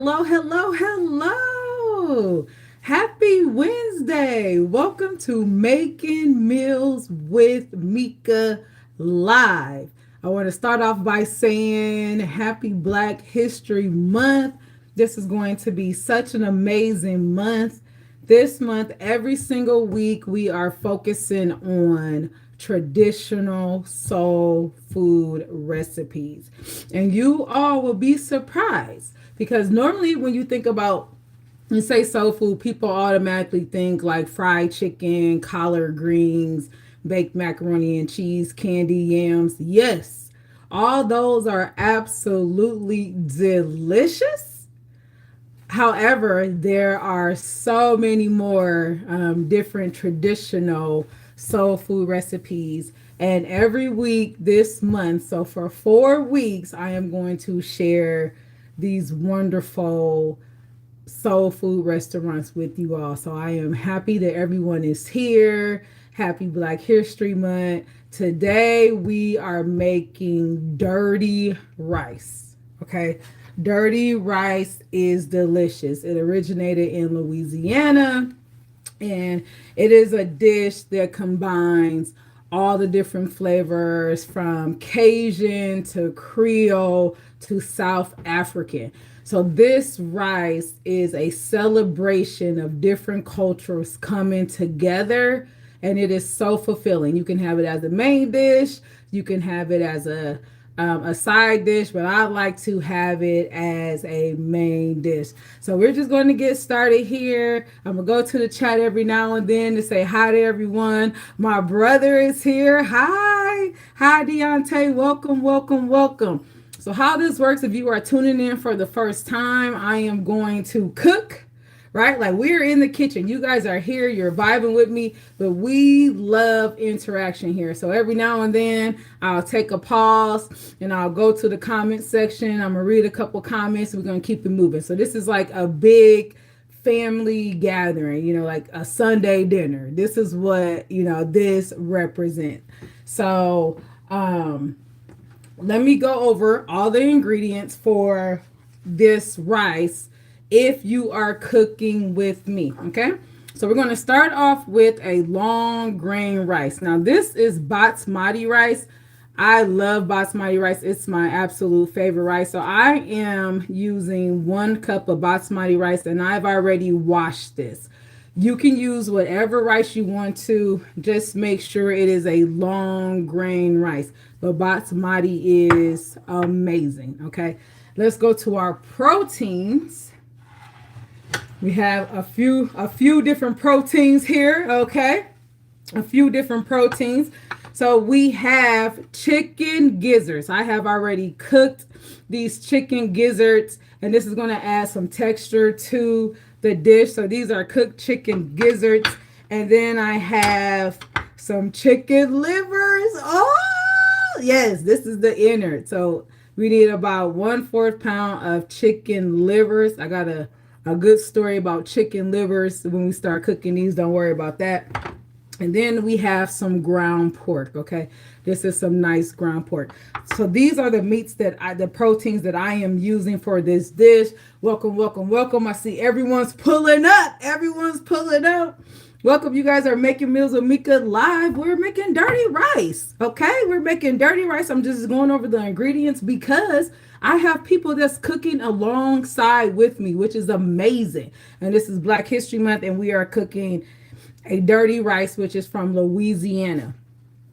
Hello, hello, hello. Happy Wednesday. Welcome to Making Meals with Meka Live. I want to start off by saying Happy Black History Month. This is going to be such an amazing month. This month, every single week, we are focusing on traditional soul food recipes. And you all will be surprised because normally when you think about and say soul food, people automatically think like fried chicken, collard greens, baked macaroni and cheese, candy yams. Yes, all those are absolutely delicious. However, there are so many more different traditional soul food recipes. And every week this month, so for 4 weeks, I am going to share these wonderful soul food restaurants with you all. So I am happy that everyone is here. Happy Black History Month. Today we are making dirty rice. Okay. Dirty rice is delicious. It originated in Louisiana and it is a dish that combines all the different flavors from Cajun to Creole to South African. So this rice is a celebration of different cultures coming together, and it is so fulfilling. You can have it as a main dish, you can have it as a side dish, but I like to have it as a main dish. So we're just going to get started here. I'm going to go to the chat every now and then to say hi to everyone. My brother is here. Hi. Hi, Deontay. Welcome, welcome, welcome. So how this works, if you are tuning in for the first time, I am going to cook, right? Like we're in the kitchen. You guys are here. You're vibing with me, but we love interaction here. So every now and then I'll take a pause and I'll go to the comment section. I'm going to read a couple comments. We're going to keep it moving. So this is like a big family gathering, like a Sunday dinner. This is what, this represents. So, let me go over all the ingredients for this rice if you are cooking with me, okay? So we're going to start off with a long grain rice. Now this is Batsmati rice. I love Batsmati rice. It's my absolute favorite rice. So I am using 1 cup of Batsmati rice and I've already washed this. You can use whatever rice you want to. Just make sure it is a long grain rice. But Batsmati is amazing. Okay, let's go to our proteins. We have a few different proteins here. Okay, a few different proteins. So we have chicken gizzards. I have already cooked these chicken gizzards, and this is going to add some texture to the dish. So these are cooked chicken gizzards. And then I have some chicken livers. Oh, yes, this is the innard. So we need about 1/4 pound of chicken livers. I got a good story about chicken livers when we start cooking these. Don't worry about that. And then we have some ground pork. Okay, this is some nice ground pork. So these are the meats the proteins that I am using for this dish. Welcome, welcome, welcome. I see everyone's pulling up. Everyone's pulling up. Welcome, you guys are making meals with Meka Live. We're making dirty rice. Okay, we're making dirty rice. I'm just going over the ingredients because I have people that's cooking alongside with me, which is amazing. And this is Black History Month, and we are cooking a dirty rice, which is from Louisiana.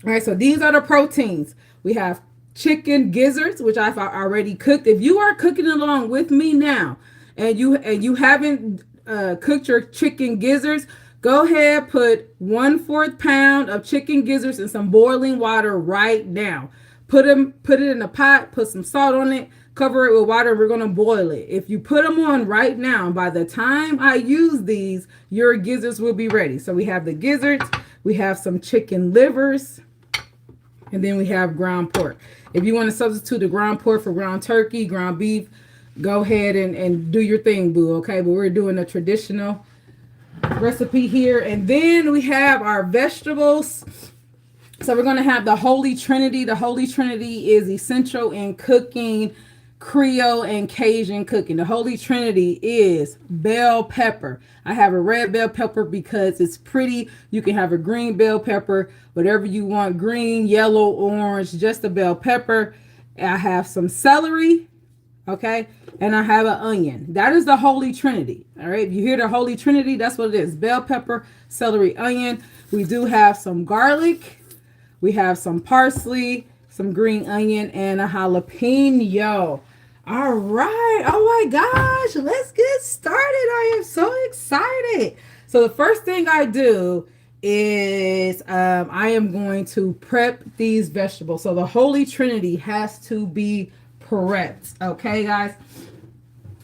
All right, so these are the proteins. We have chicken gizzards, which I've already cooked. If you are cooking along with me now, and you haven't cooked your chicken gizzards, go ahead, put 1/4 pound of chicken gizzards in some boiling water right now. Put it in a pot, put some salt on it, cover it with water. We're going to boil it. If you put them on right now, by the time I use these, your gizzards will be ready. So we have the gizzards, we have some chicken livers, and then we have ground pork. If you want to substitute the ground pork for ground turkey, ground beef, go ahead and do your thing, boo, okay? But we're doing a traditional recipe here. And then we have our vegetables. So we're going to have the Holy Trinity. The Holy Trinity is essential in cooking Creole and Cajun cooking. The Holy Trinity is bell pepper. I have a red bell pepper because it's pretty. You can have a green bell pepper, whatever you want, green, yellow, orange, just a bell pepper. I have some celery, okay, and I have an onion. That is the Holy Trinity. All right, if you hear the Holy Trinity, that's what it is: bell pepper, celery, onion. We do have some garlic. We have some parsley, some green onion, and a jalapeno. All right. Oh my gosh. Let's get started. I am so excited. So the first thing I do is I am going to prep these vegetables. So the Holy Trinity has to be prepped. Okay, guys.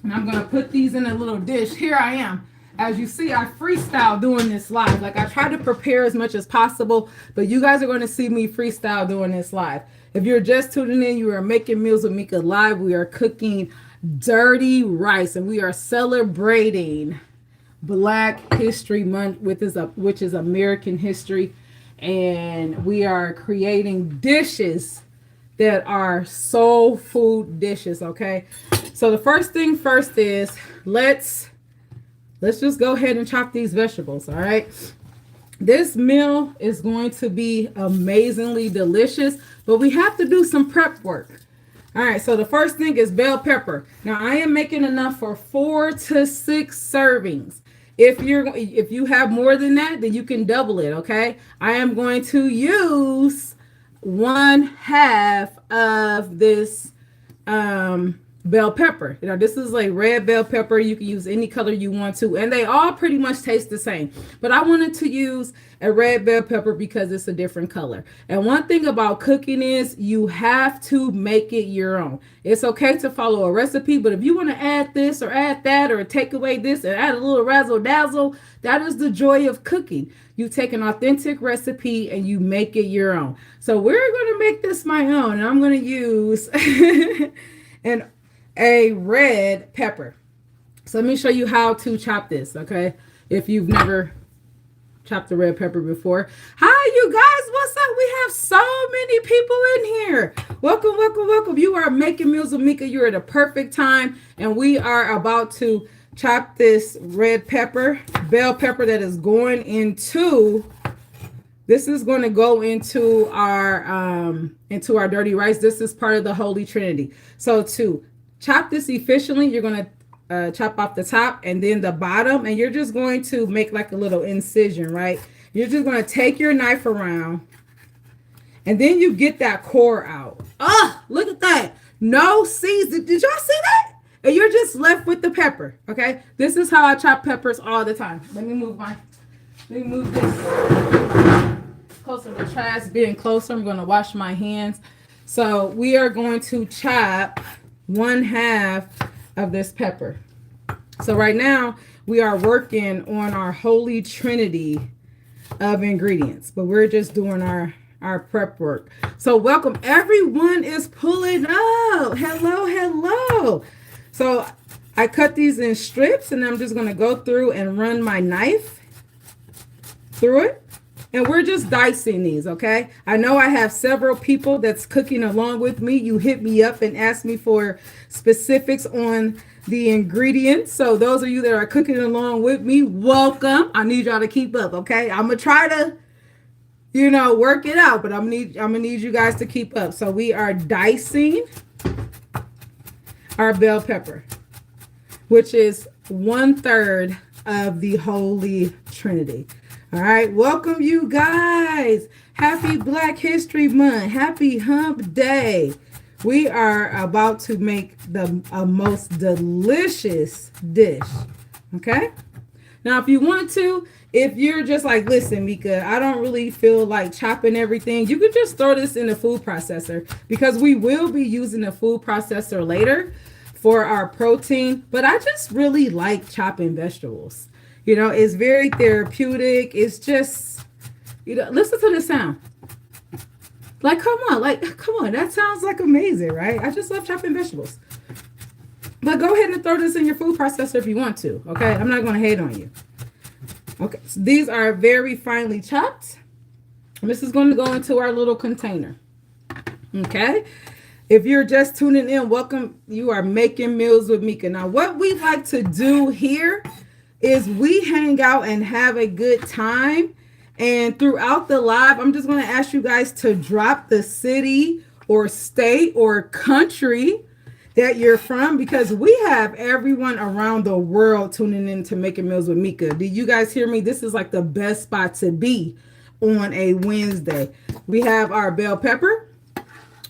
And I'm going to put these in a little dish. Here I am. As you see, I freestyle doing this live. Like, I try to prepare as much as possible, but you guys are going to see me freestyle doing this live. If you're just tuning in, you are making Meals with Meka live. We are cooking dirty rice, and we are celebrating Black History Month, which is American history. And we are creating dishes that are soul food dishes, okay? So the first thing first is let's just go ahead and chop these vegetables, all right? This meal is going to be amazingly delicious, but we have to do some prep work. All right, so the first thing is bell pepper. Now, I am making enough for 4 to 6 servings. If you have more than that, then you can double it, okay? I am going to use 1/2 of this bell pepper. You know, this is like red bell pepper. You can use any color you want to, and they all pretty much taste the same. But I wanted to use a red bell pepper because it's a different color. And one thing about cooking is you have to make it your own. It's okay to follow a recipe, but if you want to add this or add that or take away this and add a little razzle dazzle, that is the joy of cooking. You take an authentic recipe and you make it your own. So we're going to make this my own, and I'm going to use a red pepper. So let me show you how to chop this, okay? If you've never chopped a red pepper before. Hi, you guys. What's up? We have so many people in here. Welcome, welcome, welcome. You are making Meals with Meka. You're at a perfect time, and we are about to chop this red pepper, bell pepper that is going into... This is going to go into our dirty rice. This is part of the Holy Trinity. So to chop this efficiently, you're going to chop off the top and then the bottom, and you're just going to make like a little incision, right? You're just going to take your knife around, and then you get that core out. Oh, look at that. No seeds. Did y'all see that? And you're just left with the pepper, okay? This is how I chop peppers all the time. Let me move this closer to trash. Being closer, I'm going to wash my hands. So we are going to chop 1/2 of this pepper. So right now we are working on our Holy Trinity of ingredients, but we're just doing our prep work. So welcome, everyone is pulling up. Hello. So I cut these in strips, and I'm just going to go through and run my knife through it. And we're just dicing these, okay? I know I have several people that's cooking along with me. You hit me up and ask me for specifics on the ingredients. So those of you that are cooking along with me, welcome. I need y'all to keep up, okay? I'm going to try to, work it out, but I'm gonna need you guys to keep up. So we are dicing our bell pepper, which is 1/3 of the Holy Trinity. All right, welcome you guys. Happy Black History Month. Happy Hump Day. We are about to make a most delicious dish. Okay? Now, if you want to, if you're just like, listen, Meka, I don't really feel like chopping everything, you can just throw this in the food processor, because we will be using the food processor later for our protein. But I just really like chopping vegetables. It's very therapeutic. It's just, listen to the sound. Come on. That sounds like amazing, right? I just love chopping vegetables. But go ahead and throw this in your food processor if you want to, okay? I'm not going to hate on you. Okay, so these are very finely chopped. And this is going to go into our little container, okay? If you're just tuning in, welcome. You are making meals with Meka. Now, what we like to do here is we hang out and have a good time. And throughout the live, I'm just going to ask you guys to drop the city or state or country that you're from, because we have everyone around the world tuning in to Making Meals with Meka. Do you guys hear me? This is like the best spot to be on a Wednesday. We have our bell pepper.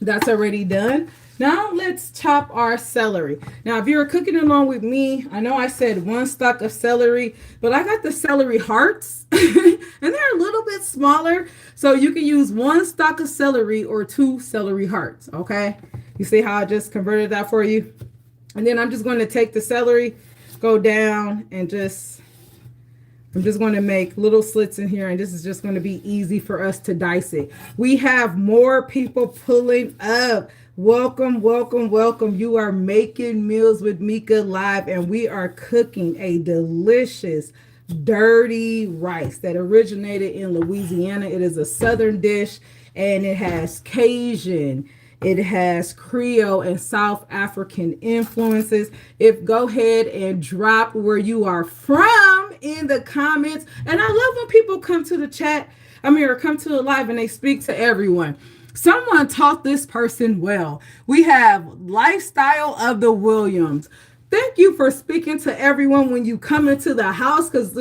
That's already done. Now let's chop our celery. Now, if you're cooking along with me, I know I said 1 stalk of celery, but I got the celery hearts and they're a little bit smaller. So you can use 1 stalk of celery or 2 celery hearts. Okay. You see how I just converted that for you? And then I'm just going to take the celery, go down and I'm just going to make little slits in here, and this is just going to be easy for us to dice it. We have more people pulling up. Welcome, welcome, welcome. You are Making Meals with Meka live, and we are cooking a delicious dirty rice that originated in Louisiana. It is a southern dish, and it has Cajun, it has Creole and South African influences. Go ahead and drop where you are from in the comments. And I love when people come to the chat, or come to the live and they speak to everyone. Someone taught this person well. We have Lifestyle of the Williams. Thank you for speaking to everyone when you come into the house, because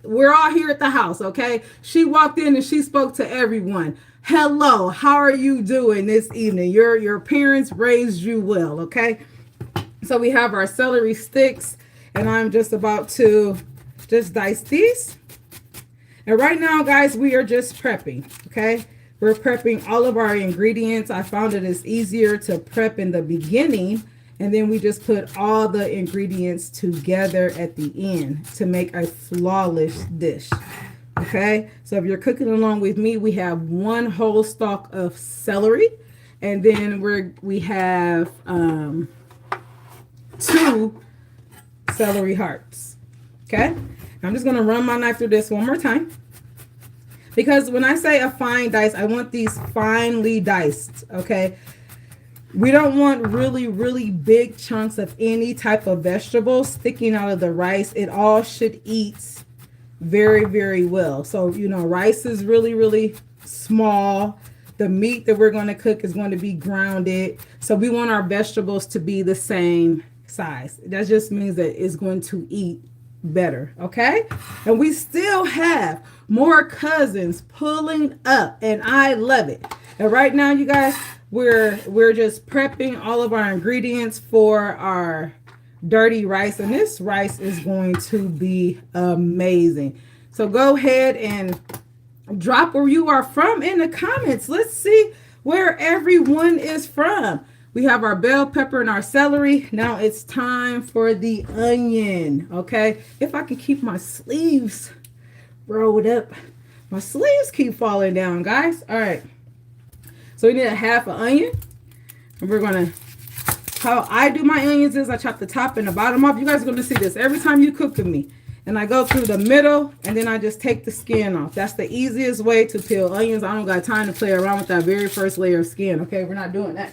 we're all here at the house, okay? She walked in and she spoke to everyone. Hello, how are you doing this evening? Your parents raised you well, okay? So we have our celery sticks, and I'm just about to just dice these. And right now, guys, we are just prepping, okay? We're prepping all of our ingredients. I found it is easier to prep in the beginning, and then we just put all the ingredients together at the end to make a flawless dish. Okay, so if you're cooking along with me, we have 1 whole stalk of celery, and then we have 2 celery hearts. Okay, I'm just gonna run my knife through this one more time, because when I say a fine dice, I want these finely diced. Okay, we don't want really, really big chunks of any type of vegetable sticking out of the rice. It all should eat very, very well. So, rice is really, really small. The meat that we're going to cook is going to be grounded. So we want our vegetables to be the same size. That just means that it's going to eat better. Okay. And we still have more cousins pulling up, and I love it. And right now, you guys, we're just prepping all of our ingredients for our dirty rice, and this rice is going to be amazing. So go ahead and drop where you are from in the comments. Let's see where everyone is from. We have our bell pepper and our celery. Now it's time for the onion. Okay, if I can keep my sleeves rolled up. My sleeves keep falling down, guys. All right, so we need a half an onion, and we're gonna, how I do my onions is I chop the top and the bottom off. You guys are going to see this every time you cook with me. And I go through the middle, and then I just take the skin off. That's the easiest way to peel onions. I don't got time to play around with that very first layer of skin. Okay, we're not doing that.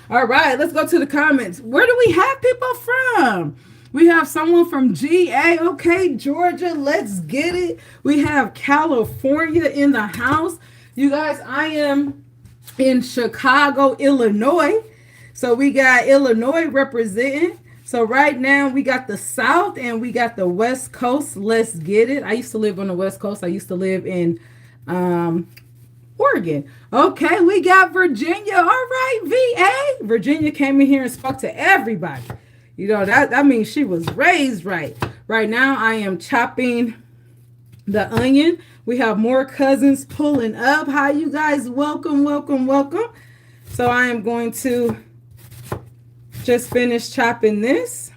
All right, let's go to the comments. Where do we have people from? We have someone from GA. Okay, Georgia, let's get it. We have California in the house. You guys, I am in Chicago, Illinois. So we got Illinois representing. So right now we got the South and we got the West Coast. Let's get it. I used to live on the West Coast. I used to live in Oregon. Okay, we got Virginia. All right, VA. Virginia came in here and spoke to everybody. That means she was raised right. Right now I am chopping the onion. We have more cousins pulling up. Hi, you guys. Welcome, welcome, welcome. So I am going to just finish chopping this.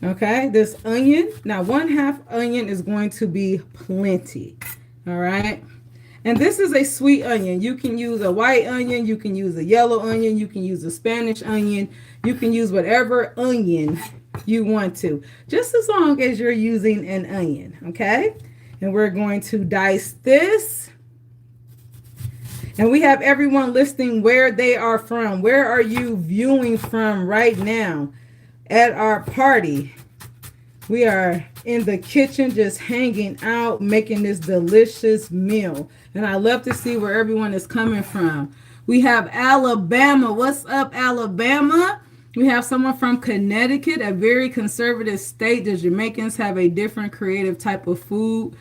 Okay, this onion. Now 1/2 onion is going to be plenty. All right. And this is a sweet onion. You can use a white onion. You can use a yellow onion. You can use a Spanish onion. You can use whatever onion you want to, just as long as you're using an onion. Okay. And we're going to dice this. And we have everyone listing where they are from. Where are you viewing from right now at our party? We are in the kitchen just hanging out, making this delicious meal. And I love to see where everyone is coming from. We have Alabama. What's up, Alabama? We have someone from Connecticut, a very conservative state. The Jamaicans have a different creative type of food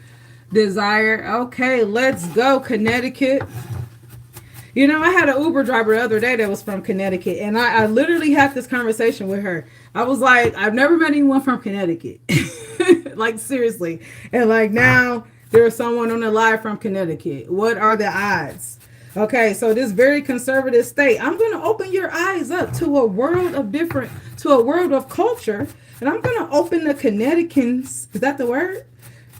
desire. Okay, let's go, Connecticut. You know, I had an Uber driver the other day that was from Connecticut, and I literally had this conversation with her. I was like, I've never met anyone from Connecticut. Like, seriously. And like now, there's someone on the live from Connecticut. What are the odds? Okay, so this very conservative state, I'm going to open your eyes up to a world of culture, and I'm going to open the Connecticutans. Is that the word?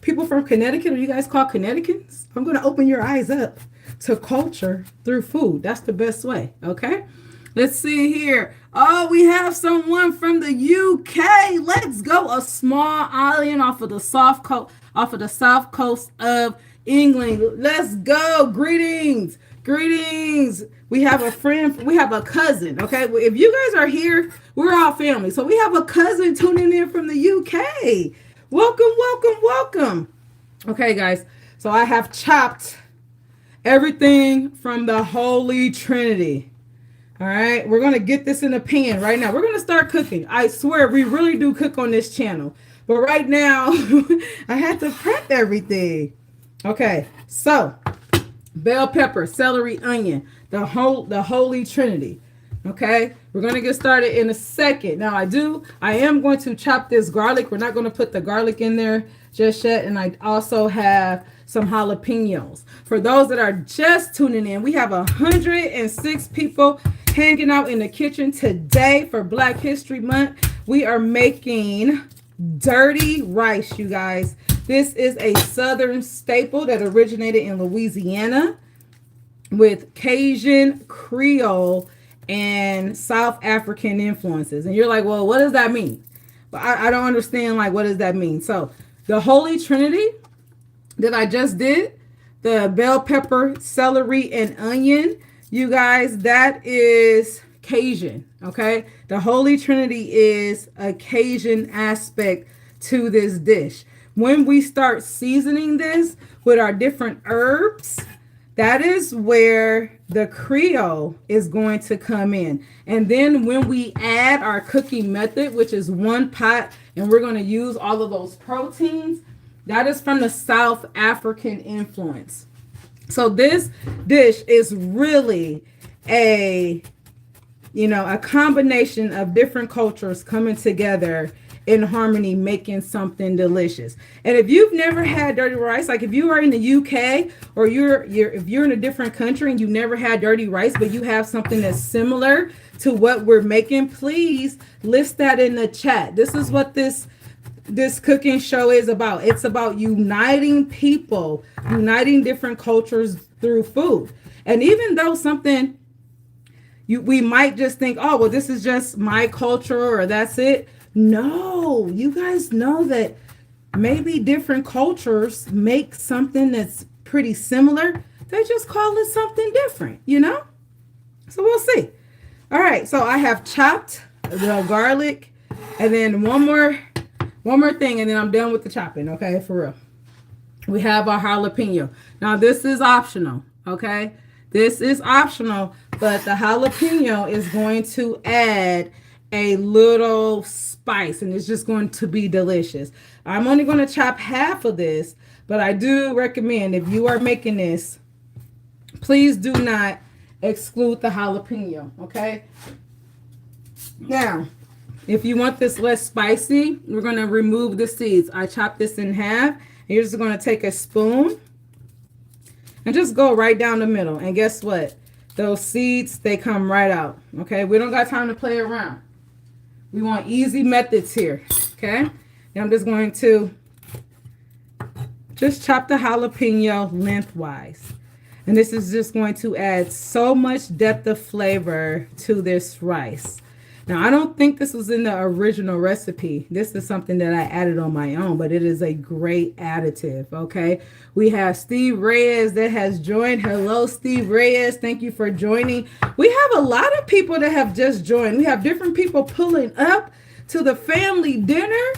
People from Connecticut, are you guys called Connecticutans? I'm going to open your eyes up to culture through food. That's the best way. Okay, let's see here. Oh, we have someone from the UK. Let's go. A small island off of the south coast of England. Let's go. Greetings. We have a friend. We have a cousin. Okay, if you guys are here, we're all family. So we have a cousin tuning in from the UK. Welcome. Okay, guys. So I have chopped everything from the Holy Trinity. All right, we're going to get this in a pan right now. We're going to start cooking. I swear we really do cook on this channel. But right now, I had to prep everything. Okay, so bell pepper, celery, onion, the Holy Trinity. Okay, we're going to get started in a second. Now, I am going to chop this garlic. We're not going to put the garlic in there just yet. And I also have some jalapenos. For those that are just tuning in, we have 106 people hanging out in the kitchen today for Black History Month. We are making dirty rice, you guys. This is a Southern staple that originated in Louisiana with Cajun, Creole, and South African influences. And you're like, well, what does that mean? But I don't understand, like, what does that mean? So the Holy Trinity that I just did, the bell pepper, celery, and onion, you guys, that is Cajun, okay? The Holy Trinity is a Cajun aspect to this dish. When we start seasoning this with our different herbs, that is where the Creole is going to come in. And then when we add our cooking method, which is one pot, and we're going to use all of those proteins, that is from the South African influence. So this dish is really a combination of different cultures coming together in harmony, making something delicious. And if you've never had dirty rice, like if you are in the UK or if you're in a different country and you never had dirty rice, but you have something that's similar to what we're making, please list that in the chat. This is what this cooking show is about. It's about uniting people, uniting different cultures through food. And even though we might just think, oh, well, this is just my culture or that's it. No, you guys know that maybe different cultures make something that's pretty similar. They just call it something different, So we'll see. All right, so I have chopped the garlic, and then one more thing, and then I'm done with the chopping, okay, for real. We have our jalapeno. Now, this is optional, okay? This is optional, but the jalapeno is going to add a little spice, and it's just going to be delicious. I'm only going to chop half of this, but I do recommend if you are making this, please do not exclude the jalapeno, okay? Now, if you want this less spicy, we're going to remove the seeds. I chopped this in half, and you're just going to take a spoon and just go right down the middle. And guess what? Those seeds, they come right out, okay? We don't got time to play around. We want easy methods here, okay? Now I'm just going to just chop the jalapeno lengthwise. And this is just going to add so much depth of flavor to this rice. Now, I don't think this was in the original recipe. This is something that I added on my own, but it is a great additive, okay? We have Steve Reyes that has joined. Hello, Steve Reyes. Thank you for joining. We have a lot of people that have just joined. We have different people pulling up to the family dinner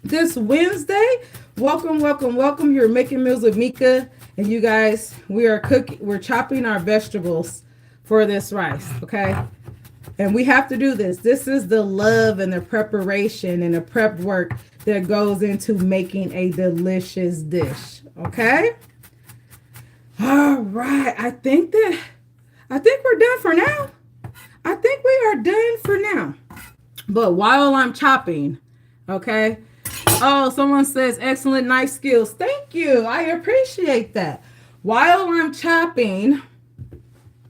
this Wednesday. Welcome, welcome, welcome. You're making meals with Meka. And you guys, we're chopping our vegetables for this rice, okay? And we have to do this. This is the love and the preparation and the prep work that goes into making a delicious dish. Okay? All right. I think we're done for now. I think we are done for now. But while I'm chopping, okay? Oh, someone says excellent knife skills. Thank you. I appreciate that. While I'm chopping,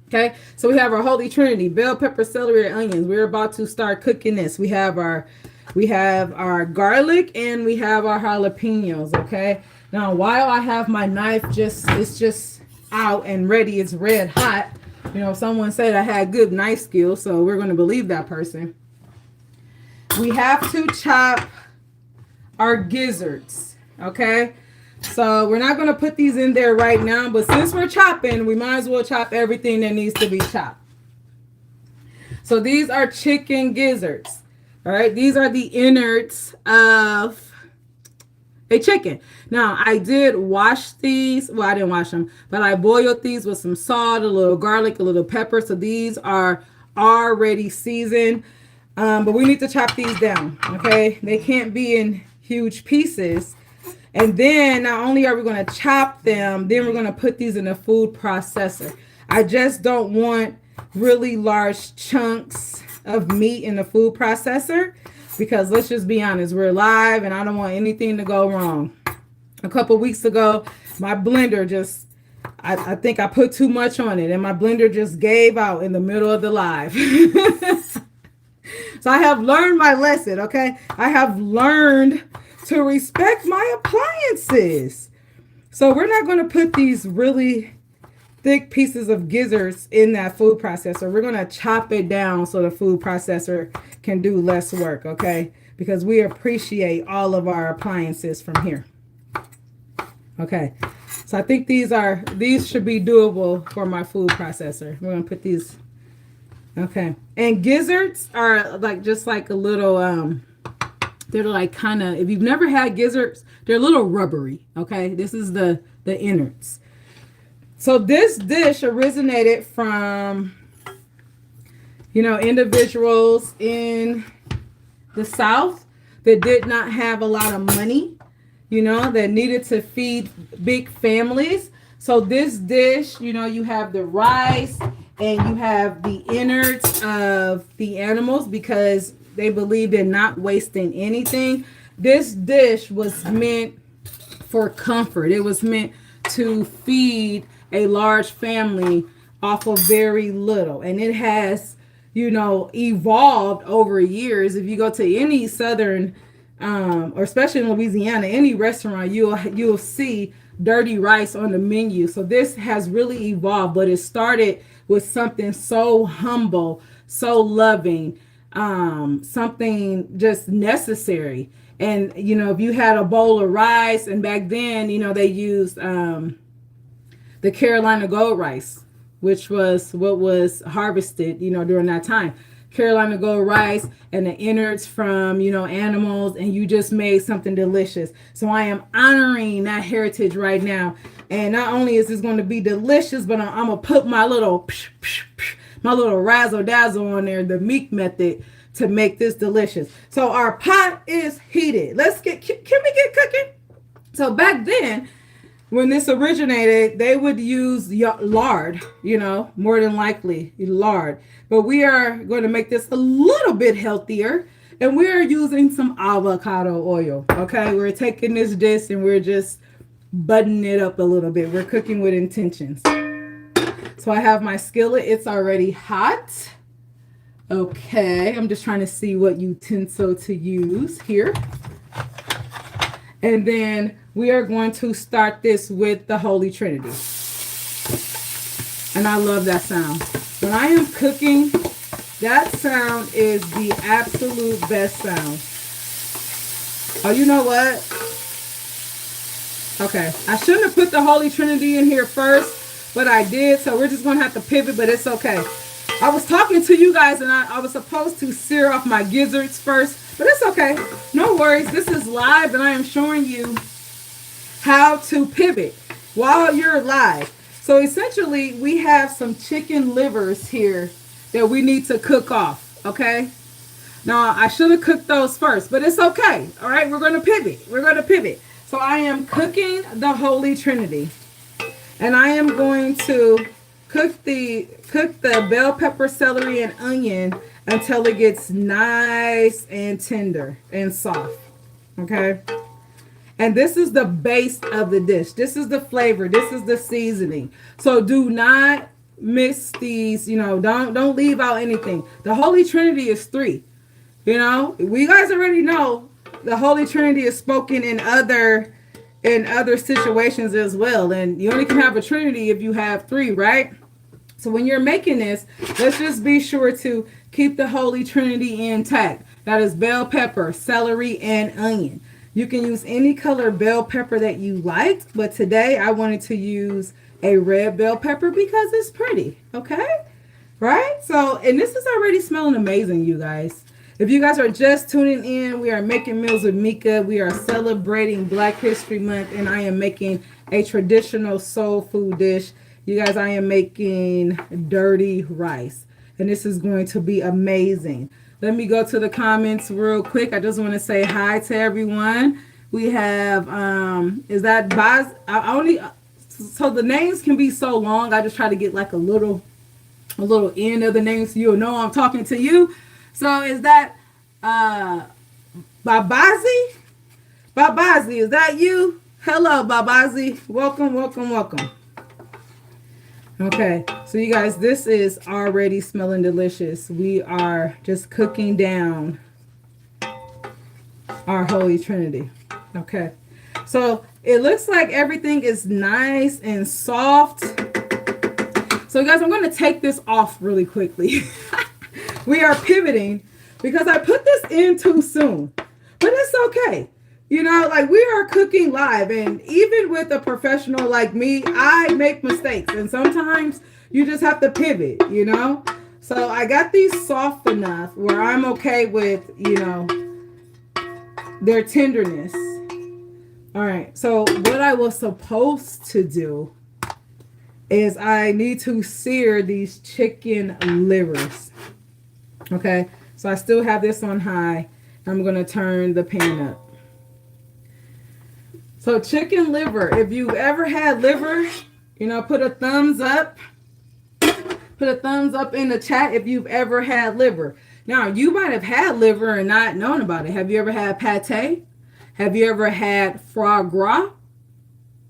okay, so we have our Holy Trinity, bell pepper, celery, and onions. We're about to start cooking this. We have our garlic and we have our jalapenos, okay? Now, while I have my knife it's just out and ready, it's red hot. You know, someone said I had good knife skills, so we're going to believe that person. We have to chop our gizzards, okay? So we're not going to put these in there right now, but since we're chopping, we might as well chop everything that needs to be chopped. So these are chicken gizzards, all right? These are the innards of a chicken. Now, I did wash these. Well, I didn't wash them, but I boiled these with some salt, a little garlic, a little pepper. So these are already seasoned, but we need to chop these down, okay? They can't be in huge pieces. And then not only are we going to chop them, then we're going to put these in a food processor. I just don't want really large chunks of meat in the food processor because let's just be honest, we're live and I don't want anything to go wrong. A couple weeks ago, my blender just, I think I put too much on it and my blender just gave out in the middle of the live. So I have learned my lesson, okay? I have learned to respect my appliances. So we're not going to put these really thick pieces of gizzards in that food processor. We're going to chop it down so the food processor can do less work, okay? Because we appreciate all of our appliances from here. Okay. So I think these should be doable for my food processor. We're going to put these. Okay. And gizzards are just like a little they're like kind of, if you've never had gizzards, they're a little rubbery, okay? This is the innards. So this dish originated from, you know, individuals in the South that did not have a lot of money, you know, that needed to feed big families. So this dish, you know, you have the rice and you have the innards of the animals because they believed in not wasting anything. This dish was meant for comfort. It was meant to feed a large family off of very little. And it has, you know, evolved over years. If you go to any southern, or especially in Louisiana, any restaurant, you'll see dirty rice on the menu. So this has really evolved, but it started with something so humble, so loving, something just necessary. And, you know, if you had a bowl of rice, and back then, you know, they used the Carolina gold rice, which was what was harvested, you know, during that time. Carolina gold rice and the innards from, you know, animals, and you just made something delicious. So I am honoring that heritage right now. And not only is this going to be delicious, but I'm going to put my little razzle dazzle on there, the Meek method, to make this delicious. So our pot is heated. Can we get cooking? So back then, when this originated, they would use lard, you know, more than likely lard. But we are going to make this a little bit healthier, and we're using some avocado oil, okay? We're taking this dish and we're just buttoning it up a little bit. We're cooking with intentions. So I have my skillet. It's already hot. Okay, I'm just trying to see what utensil to use here. And then we are going to start this with the Holy Trinity. And I love that sound. When I am cooking That sound is the absolute best sound. Oh, you know what? Okay, I shouldn't have put the Holy Trinity in here first, but I did, so we're just going to have to pivot, but it's okay. I was talking to you guys, and I was supposed to sear off my gizzards first, but it's okay. No worries. This is live, and I am showing you how to pivot while you're live. So essentially, we have some chicken livers here that we need to cook off, okay? Now, I should have cooked those first, but it's okay. All right, we're going to pivot. We're going to pivot. So I am cooking the Holy Trinity, and I am going to cook the bell pepper, celery, and onion until it gets nice and tender and soft. Okay? And this is the base of the dish. This is the flavor. This is the seasoning. So do not miss these, don't leave out anything. The Holy Trinity is 3. We guys already know the Holy Trinity is spoken in other situations as well. And you only can have a Trinity if you have 3, right? So when you're making this, let's just be sure to keep the Holy Trinity intact. That is bell pepper, celery, and onion. You can use any color bell pepper that you liked, but today I wanted to use a red bell pepper because it's pretty, okay? Right? So, and this is already smelling amazing, you guys. If you guys are just tuning in, we are making meals with Meka. We are celebrating Black History Month, and I am making a traditional soul food dish. You guys, I am making dirty rice, and this is going to be amazing. Let me go to the comments real quick. I just want to say hi to everyone. We have, is that Baz? So the names can be so long. I just try to get like a little end of the name so you'll know I'm talking to you. So is that Babazi? Babazi, is that you? Hello, Babazi. Welcome, welcome, welcome. Okay, so you guys, this is already smelling delicious. We are just cooking down our Holy Trinity. Okay, so it looks like everything is nice and soft. So guys, I'm going to take this off really quickly. We are pivoting because I put this in too soon, but it's okay. We are cooking live, and even with a professional like me, I make mistakes, and sometimes you just have to pivot, So I got these soft enough where I'm okay with, their tenderness. All right, so what I was supposed to do is I need to sear these chicken livers. Okay, so I still have this on high. I'm going to turn the pan up. So chicken liver, if you've ever had liver, put a thumbs up. Put a thumbs up in the chat if you've ever had liver. Now, you might have had liver and not known about it. Have you ever had pate? Have you ever had foie gras?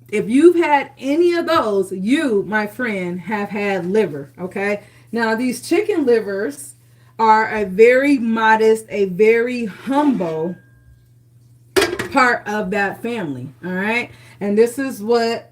If you've had any of those, you, my friend, have had liver, okay? Now, these chicken livers are a very modest, a very humble part of that family, all right? And this is what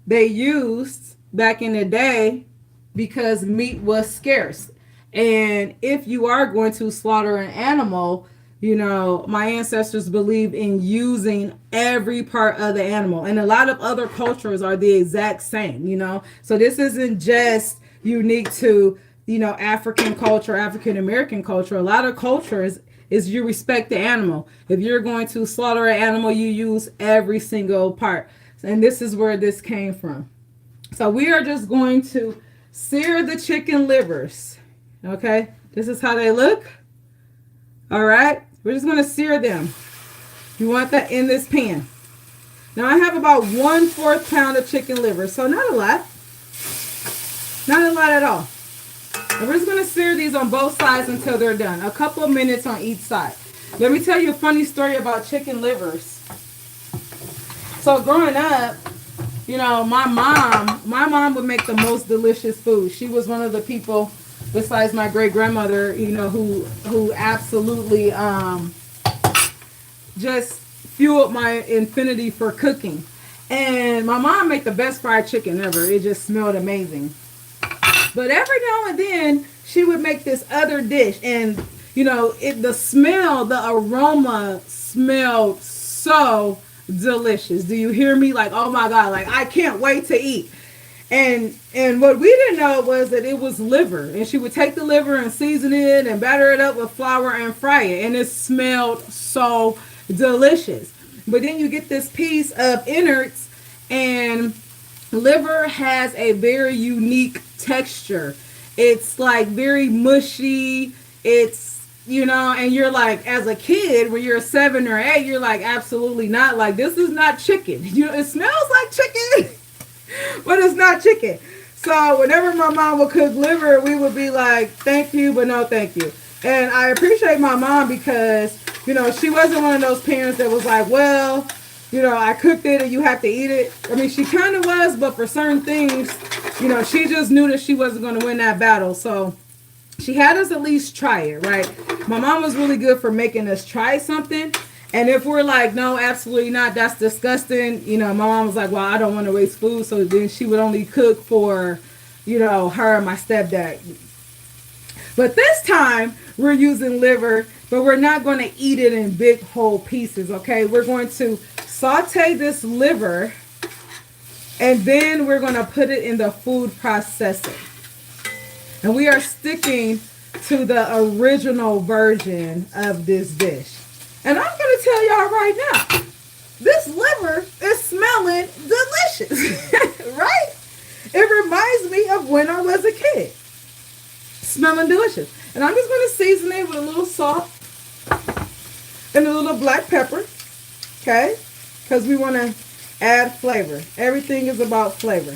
they used back in the day because meat was scarce. And if you are going to slaughter an animal, my ancestors believe in using every part of the animal. And a lot of other cultures are the exact same, So this isn't just unique to, African culture, African American culture. A lot of cultures is you respect the animal. If you're going to slaughter an animal, you use every single part. And this is where this came from. So we are just going to sear the chicken livers. Okay, this is how they look. All right, we're just going to sear them. You want that in this pan. Now I have about 1/4 pound of chicken liver, so not a lot. Not a lot at all. And we're just going to sear these on both sides until they're done. A couple of minutes on each side. Let me tell you a funny story about chicken livers. So growing up, my mom would make the most delicious food. She was one of the people, besides my great grandmother, who absolutely just fueled my infinity for cooking. And my mom made the best fried chicken ever. It just smelled amazing. But every now and then, she would make this other dish, and you know, the aroma smelled so delicious. Do you hear me? Like, oh my God, like I can't wait to eat. And what we didn't know was that it was liver, and she would take the liver and season it and batter it up with flour and fry it, and it smelled so delicious. But then you get this piece of innards, and liver has a very unique texture. It's like very mushy. It's, you know, and you're like, as a kid, when you're 7 or 8, you're like, absolutely not. Like, this is not chicken. You know, it smells like chicken, but it's not chicken. So whenever my mom would cook liver, we would be like, thank you, but no thank you. And I appreciate my mom because, you know, she wasn't one of those parents that was like, well, you know, I cooked it and you have to eat it. I mean, she kind of was, but for certain things, you know, she just knew that she wasn't going to win that battle. So she had us at least try it, right? My mom was really good for making us try something. And if we're like, no, absolutely not, that's disgusting, you know, my mom was like, well, I don't want to waste food. So then she would only cook for, you know, her and my stepdad. But this time we're using liver, but we're not going to eat it in big whole pieces, okay? We're going to saute this liver, and then we're going to put it in the food processor. And we are sticking to the original version of this dish. And I'm going to tell y'all right now, this liver is smelling delicious, right? It reminds me of when I was a kid. Smelling delicious. And I'm just going to season it with a little salt and a little black pepper, okay? Because we want to add flavor. Everything is about flavor.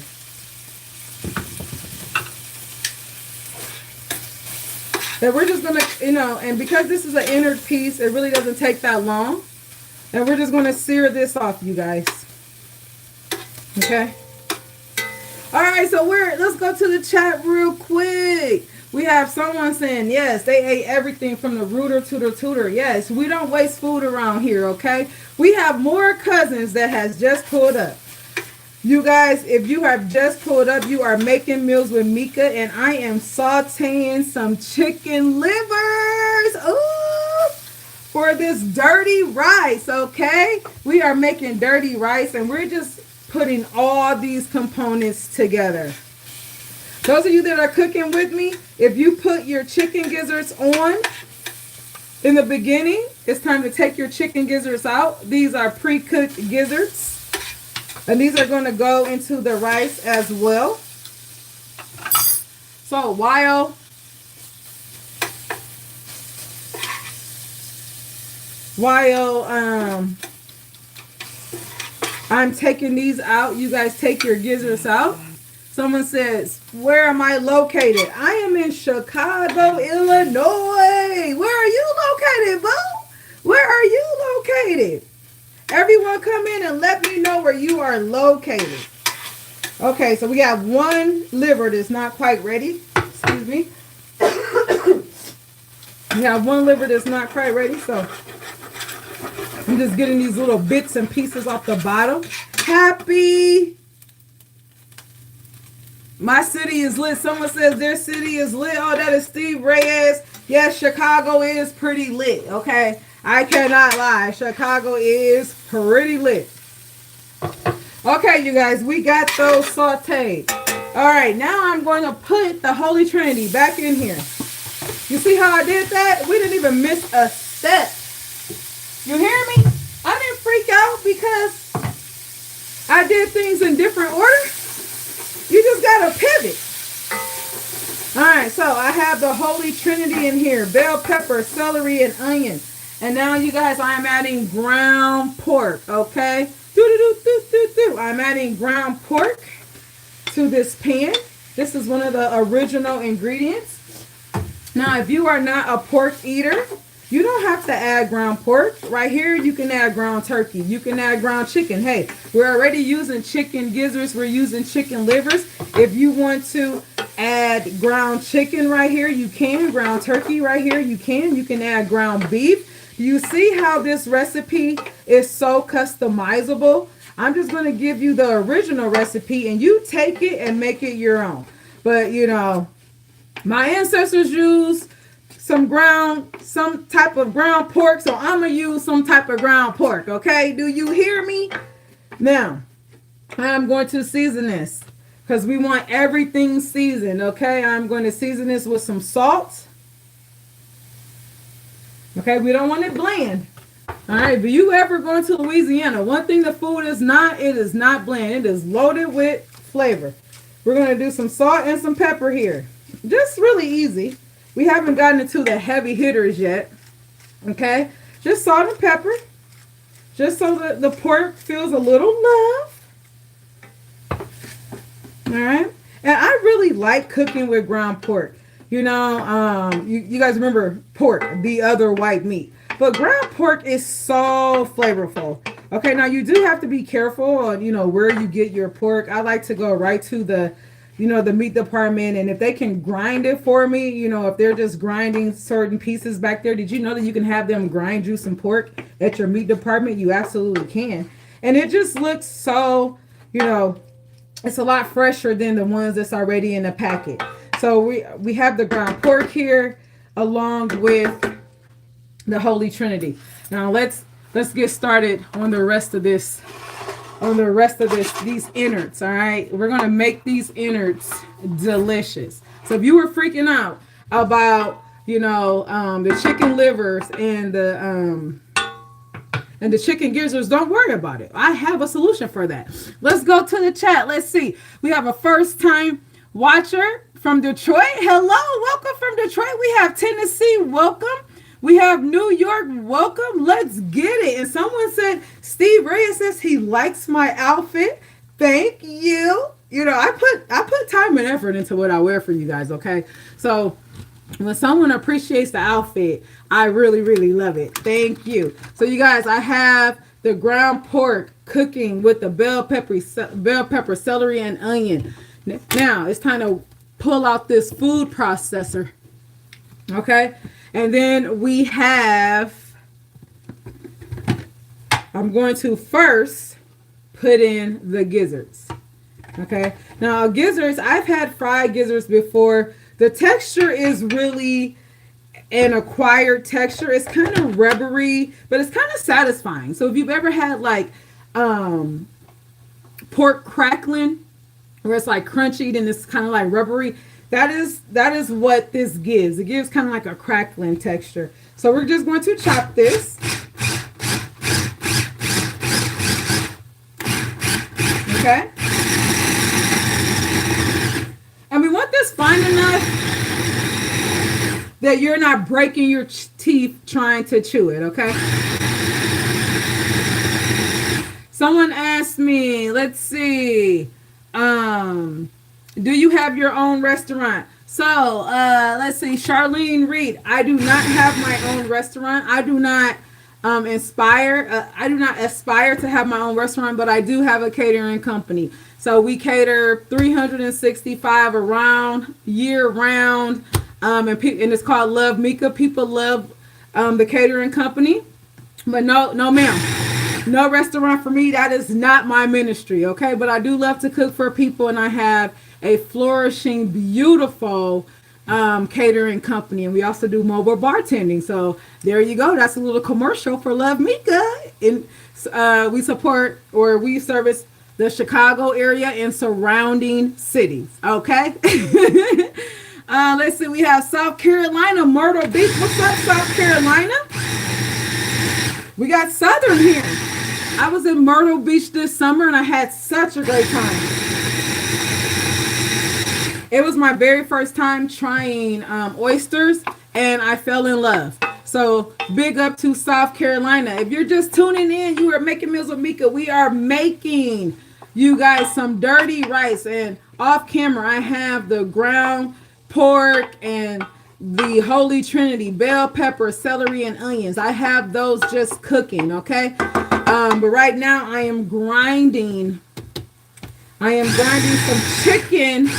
And we're just going to, you know, and because this is an innard piece, it really doesn't take that long. And we're just going to sear this off, you guys. Okay? All right, so let's go to the chat real quick. We have someone saying, yes, they ate everything from the rooter to the tutor. Yes, we don't waste food around here, okay? We have more cousins that has just pulled up. You guys, if you have just pulled up, you are making meals with Meka, and I am sauteing some chicken livers. Ooh, for this dirty rice, okay? We are making dirty rice, and we're just putting all these components together. Those of you that are cooking with me, if you put your chicken gizzards on in the beginning, it's time to take your chicken gizzards out. These are pre-cooked gizzards. And these are going to go into the rice as well. So while I'm taking these out, you guys take your gizzards out. Someone says, where am I located? I am in Chicago, Illinois. Where are you located, boo? Where are you located? Everyone come in and let me know where you are located. Okay, so we have one liver that's not quite ready. Excuse me. We have one liver that's not quite ready, so I'm just getting these little bits and pieces off the bottom. Happy. My city is lit. Someone says their city is lit. Oh, that is Steve Reyes. Yes, Chicago is pretty lit, okay? I cannot lie. Chicago is pretty lit. Okay, you guys, we got those sauteed. All right, now I'm going to put the Holy Trinity back in here. You see how I did that? We didn't even miss a step. You hear me? I didn't freak out because I did things in different order. You just got to pivot. All right, so I have the Holy Trinity in here. Bell pepper, celery, and onion. And now, you guys, I'm adding ground pork, okay? I'm adding ground pork to this pan. This is one of the original ingredients. Now, if you are not a pork eater, you don't have to add ground pork. Right here, you can add ground turkey. You can add ground chicken. Hey, we're already using chicken gizzards. We're using chicken livers. If you want to add ground chicken right here, you can. Ground turkey right here, you can. You can add ground beef. You see how this recipe is so customizable? I'm just going to give you the original recipe and you take it and make it your own. But, you know, My ancestors used some type of ground pork, so I'm gonna use some type of ground pork. Okay, do you hear me? Now I'm going to season this because we want everything seasoned. Okay, I'm going to season this with some salt. Okay, we don't want it bland. All right, but you ever going to Louisiana, one thing the food is not, it is not bland. It is loaded with flavor. We're going to do some salt and some pepper here. Just really easy. We haven't gotten into the heavy hitters yet. Okay, just salt and pepper. Just so that the pork feels a little love. All right, and I really like cooking with ground pork. You know, you guys remember pork, the other white meat. But ground pork is so flavorful. Okay, now you do have to be careful on, you know, where you get your pork. I like to go right to the, you know, the meat department. And if they can grind it for me, you know, if they're just grinding certain pieces back there, did you know that you can have them grind you some pork at your meat department? You absolutely can. And it just looks so, you know, it's a lot fresher than the ones that's already in the packet. So we have the ground pork here along with the Holy Trinity. Now let's get started on the rest of this. These innards. All right, we're gonna make these innards delicious. So if you were freaking out about, you know, the chicken livers and the chicken gizzards, don't worry about it. I have a solution for that. Let's go to the chat. Let's see. We have a first time watcher from Detroit. Hello, welcome from Detroit. We have Tennessee. Welcome. We have New York, welcome. Let's get it. And someone said, Steve Reyes says he likes my outfit. Thank you. You know, I put time and effort into what I wear for you guys, okay? So when someone appreciates the outfit, I really, really love it. Thank you. So you guys, I have the ground pork cooking with the bell pepper, celery, and onion. Now it's time to pull out this food processor, okay? And then we have, I'm going to first put in the gizzards. Okay. Now gizzards, I've had fried gizzards before. The texture is really an acquired texture. It's kind of rubbery, but it's kind of satisfying. So if you've ever had like pork crackling, where it's like crunchy and it's kind of like rubbery, that is what this gives. It gives kind of like a crackling texture. So we're just going to chop this. Okay. And we want this fine enough that you're not breaking your teeth trying to chew it, okay? Someone asked me, let's see, do you have your own restaurant? So, let's see, Charlene Reed, I do not have my own restaurant. I do not aspire to have my own restaurant, but I do have a catering company. So we cater 365 around, year round, and it's called Love Meka. People love the catering company, but no ma'am, no restaurant for me. That is not my ministry, okay? But I do love to cook for people, and I have a flourishing, beautiful catering company, and we also do mobile bartending. So there you go. That's a little commercial for Love Meka. And we support, or we service the Chicago area and surrounding cities. Okay. Let's see. We have South Carolina, Myrtle Beach. What's up, South Carolina? We got Southern here. I was in Myrtle Beach this summer and I had such a great time. It was my very first time trying oysters, and I fell in love. So big up to South Carolina. If you're just tuning in, you are making meals with Meka. We are making you guys some dirty rice, and off camera I have the ground pork and the Holy Trinity, bell pepper, celery, and onions. I have those just cooking, okay? But right now I am grinding some chicken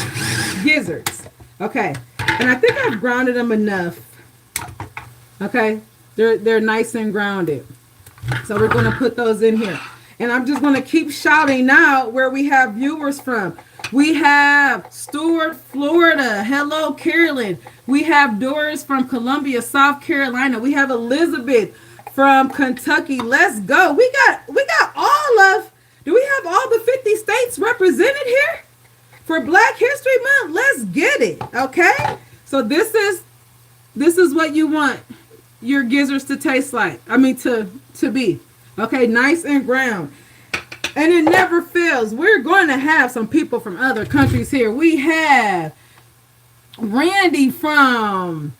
gizzards. Okay. And I think I've grounded them enough. Okay. They're nice and grounded. So we're going to put those in here. And I'm just going to keep shouting now where we have viewers from. We have Stuart, Florida. Hello, Carolyn. We have Doris from Columbia, South Carolina. We have Elizabeth from Kentucky. Let's go. We got all of, do we have all the 50 states represented here for Black History Month? Let's get it. Okay? So this is what you want your gizzards to taste like. I mean to be. Okay, nice and brown. And it never fails. We're going to have some people from other countries here. We have Randy from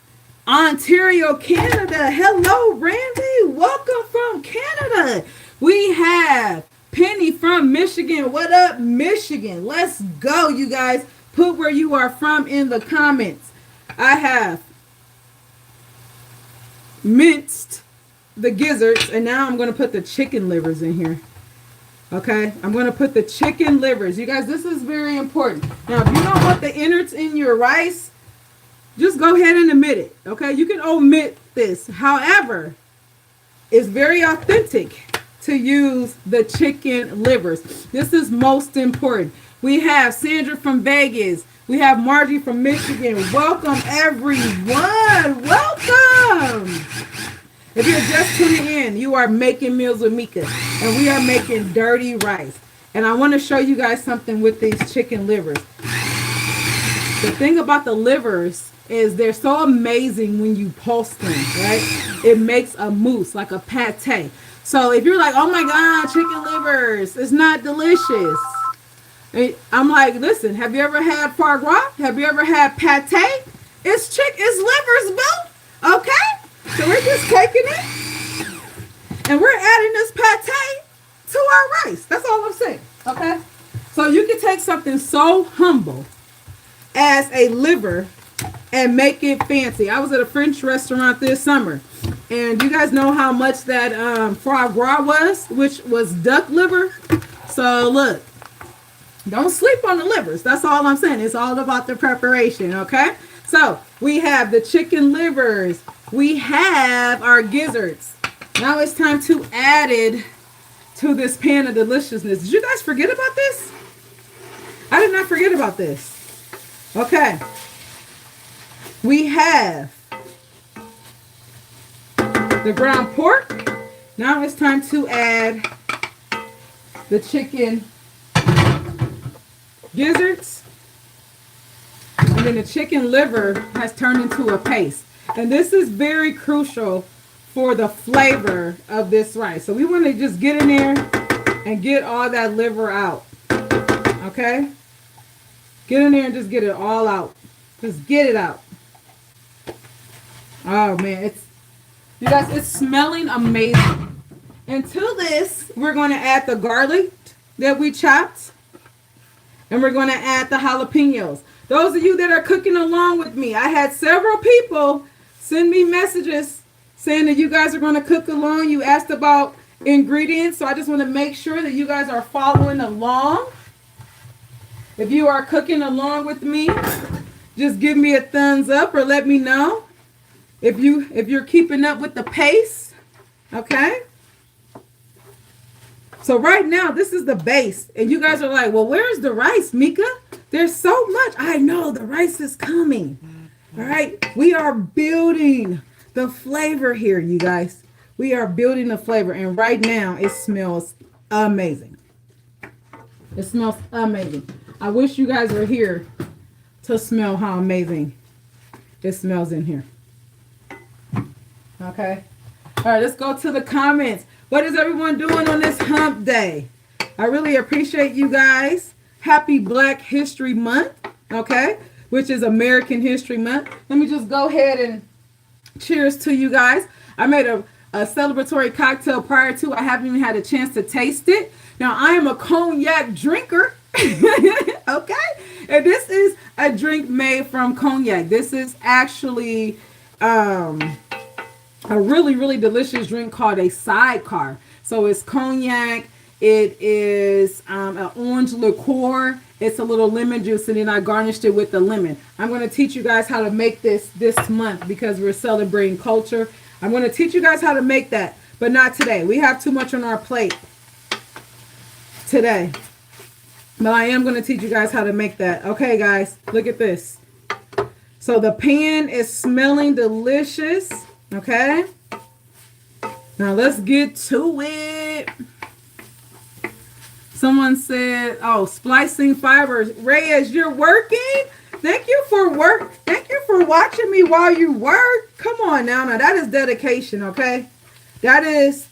Ontario, Canada. Hello, Randy. Welcome from Canada. We have Penny from Michigan. What up, Michigan? Let's go, you guys. Put where you are from in the comments. I have minced the gizzards, and now I'm going to put the chicken livers in here. Okay, I'm going to put the chicken livers. You guys, this is very important. Now, if you don't want the innards in your rice, just go ahead and omit it. Okay, you can omit this. However, it's very authentic to use the chicken livers. This is most important. We have Sandra from Vegas. We have Margie from Michigan. Welcome, everyone. Welcome. If you're just tuning in, you are making meals with Meka, and we are making dirty rice. And I want to show you guys something with these chicken livers. The thing about the livers is they're so amazing when you pulse them, right? It makes a mousse, like a pate. So if you're like, oh my God, chicken livers, it's not delicious. I'm like, listen, have you ever had foie gras? Have you ever had pate? It's livers, boo. Okay? So we're just taking it and we're adding this pate to our rice. That's all I'm saying. Okay? So you can take something so humble as a liver and make it fancy. I was at a French restaurant this summer, and you guys know how much that foie gras was, which was duck liver. So look, don't sleep on the livers. That's all I'm saying. It's all about the preparation. Okay? So we have the chicken livers. We have our gizzards. Now it's time to add it to this pan of deliciousness. Did you guys forget about this? I did not forget about this. Okay. We have the ground pork. Now it's time to add the chicken gizzards. And then the chicken liver has turned into a paste. And this is very crucial for the flavor of this rice. So we want to just get in there and get all that liver out. Okay? Get in there and just get it all out. Just get it out. Oh man, you guys, it's smelling amazing. And to this, we're going to add the garlic that we chopped. And we're going to add the jalapenos. Those of you that are cooking along with me, I had several people send me messages saying that you guys are going to cook along. You asked about ingredients, so I just want to make sure that you guys are following along. If you are cooking along with me, just give me a thumbs up or let me know if you're keeping up with the pace. Okay? So right now, this is the base. And you guys are like, well, where's the rice, Meka? There's so much. I know the rice is coming. All right. We are building the flavor here, you guys. We are building the flavor. And right now, it smells amazing. It smells amazing. I wish you guys were here to smell how amazing it smells in here. Okay. All right. Let's go to the comments. What is everyone doing on this hump day? I really appreciate you guys. Happy Black History Month, okay, which is American History Month. Let me just go ahead and cheers to you guys. I made a celebratory cocktail prior to. I haven't even had a chance to taste it. Now, I am a cognac drinker, okay, and this is a drink made from cognac. This is actually a really, really delicious drink called a sidecar. So it's cognac. It is an orange liqueur. It's a little lemon juice, and then I garnished it with the lemon. I'm going to teach you guys how to make this month because we're celebrating culture. I'm going to teach you guys how to make that, but not today. We have too much on our plate today. But I am going to teach you guys how to make that. Okay, guys, look at this. So the pan is smelling delicious. Okay. Now let's get to it. Someone said, oh, splicing fibers. Reyes, you're working? Thank you for watching me while you work. Come on now. Now that is dedication, okay? That is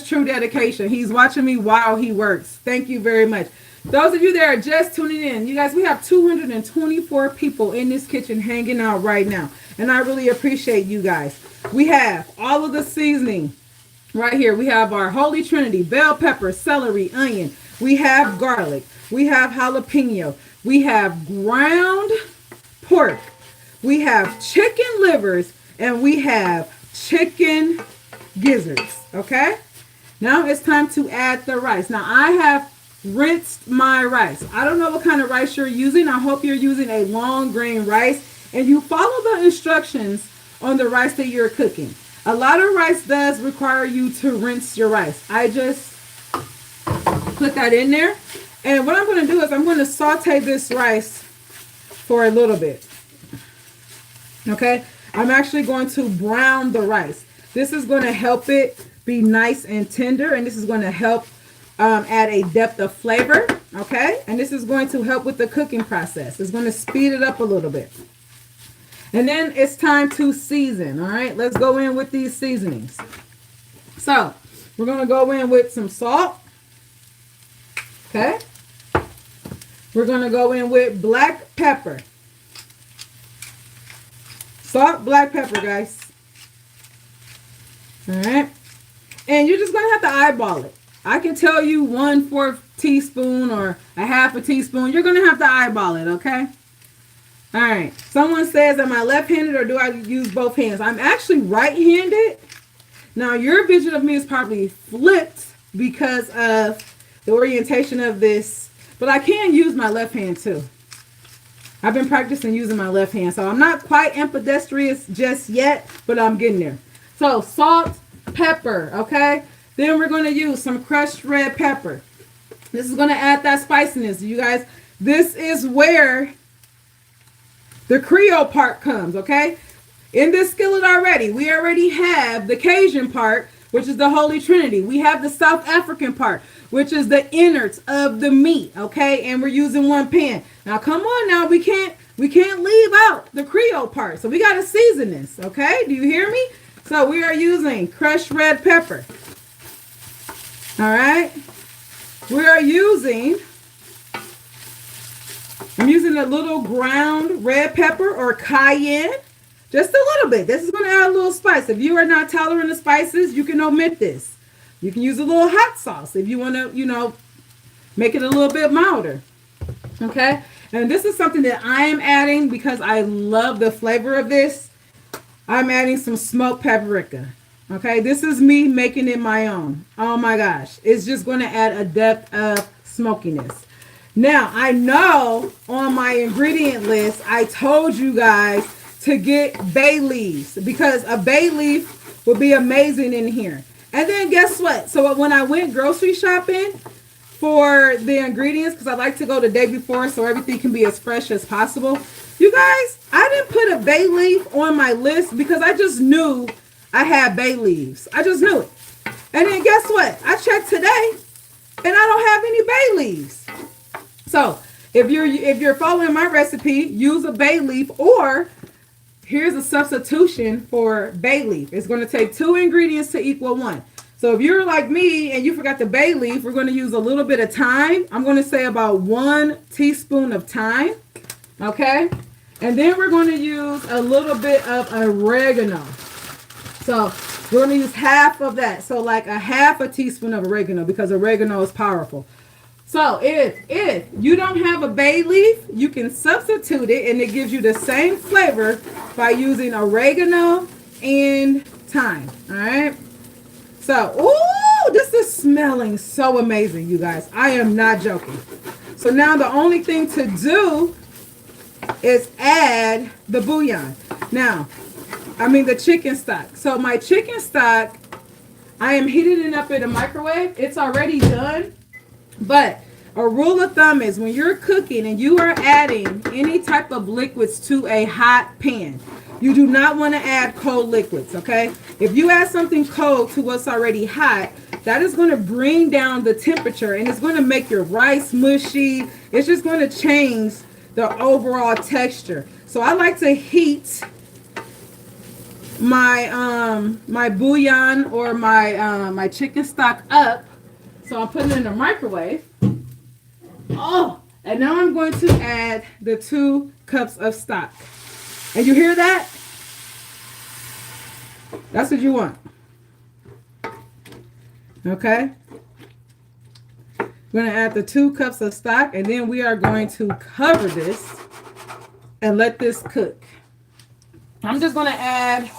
true dedication. He's watching me while he works. Thank you very much. Those of you that are just tuning in, you guys, we have 224 people in this kitchen hanging out right now. And I really appreciate you guys. We have all of the seasoning right here. We have our Holy Trinity, bell pepper, celery, onion. We have garlic. We have jalapeno. We have ground pork. We have chicken livers. And we have chicken gizzards. Okay? Now it's time to add the rice. Now I have rinsed my rice. I don't know what kind of rice you're using. I hope you're using a long grain rice and you follow the instructions on the rice that you're cooking. A lot of rice does require you to rinse your rice. I just put that in there. And what I'm going to do is I'm going to saute this rice for a little bit. Okay? I'm actually going to brown the rice. This is going to help it be nice and tender, and this is going to help add a depth of flavor, okay? And this is going to help with the cooking process. It's going to speed it up a little bit. And then it's time to season, all right? Let's go in with these seasonings. So, we're going to go in with some salt, okay? We're going to go in with black pepper. Salt, black pepper, guys. All right? And you're just going to have to eyeball it. I can tell you 1/4 teaspoon or a 1/2 teaspoon. You're going to have to eyeball it, okay? All right. Someone says, am I left-handed or do I use both hands? I'm actually right-handed. Now, your vision of me is probably flipped because of the orientation of this. But I can use my left hand, too. I've been practicing using my left hand. So I'm not quite ambidextrous just yet, but I'm getting there. So, salt, pepper, okay? Then we're going to use some crushed red pepper. This is going to add that spiciness. You guys, this is where the Creole part comes, okay? In this skillet already, we already have the Cajun part, which is the Holy Trinity. We have the South African part, which is the innards of the meat, okay? And we're using one pan. Now, come on now. We can't leave out the Creole part. So we got to season this, okay? Do you hear me? So we are using crushed red pepper. All right. We are using, I'm using a little ground red pepper or cayenne. Just a little bit. This is going to add a little spice. If you are not tolerant of spices, you can omit this. You can use a little hot sauce if you want to, make it a little bit milder. Okay. And this is something that I am adding because I love the flavor of this. I'm adding some smoked paprika. Okay, this is me making it my own. Oh my gosh. It's just going to add a depth of smokiness. Now, I know on my ingredient list, I told you guys to get bay leaves because a bay leaf would be amazing in here. And then guess what? So when I went grocery shopping for the ingredients, because I like to go the day before so everything can be as fresh as possible. You guys, I didn't put a bay leaf on my list because I just knew I had bay leaves. I just knew it. And then guess what? I checked today and I don't have any bay leaves. So if you're following my recipe, use a bay leaf, or here's a substitution for bay leaf. It's going to take 2 ingredients to equal 1. So if you're like me and you forgot the bay leaf, we're going to use a little bit of thyme. I'm going to say about 1 teaspoon of thyme. Okay. And then we're going to use a little bit of oregano. So we're going to use half of that. So like a 1/2 teaspoon of oregano because oregano is powerful. So if you don't have a bay leaf, you can substitute it and it gives you the same flavor by using oregano and thyme. All right. So, ooh, this is smelling so amazing, you guys. I am not joking. So now the only thing to do is add the bouillon. The chicken stock. So my chicken stock, I am heating it up in the microwave. It's already done, but A rule of thumb is when you're cooking and you are adding any type of liquids to a hot pan, you do not want to add cold liquids, okay? If you add something cold to what's already hot, that is going to bring down the temperature and it's going to make your rice mushy. It's just going to change the overall texture. So I like to heat my my bouillon or my chicken stock up. So I'm putting it in the microwave. Oh, and now I'm going to add the 2 cups of stock. And you hear that? That's what you want. Okay. We're going to add the 2 cups of stock, and then we are going to cover this and let this cook. I'm just going to add,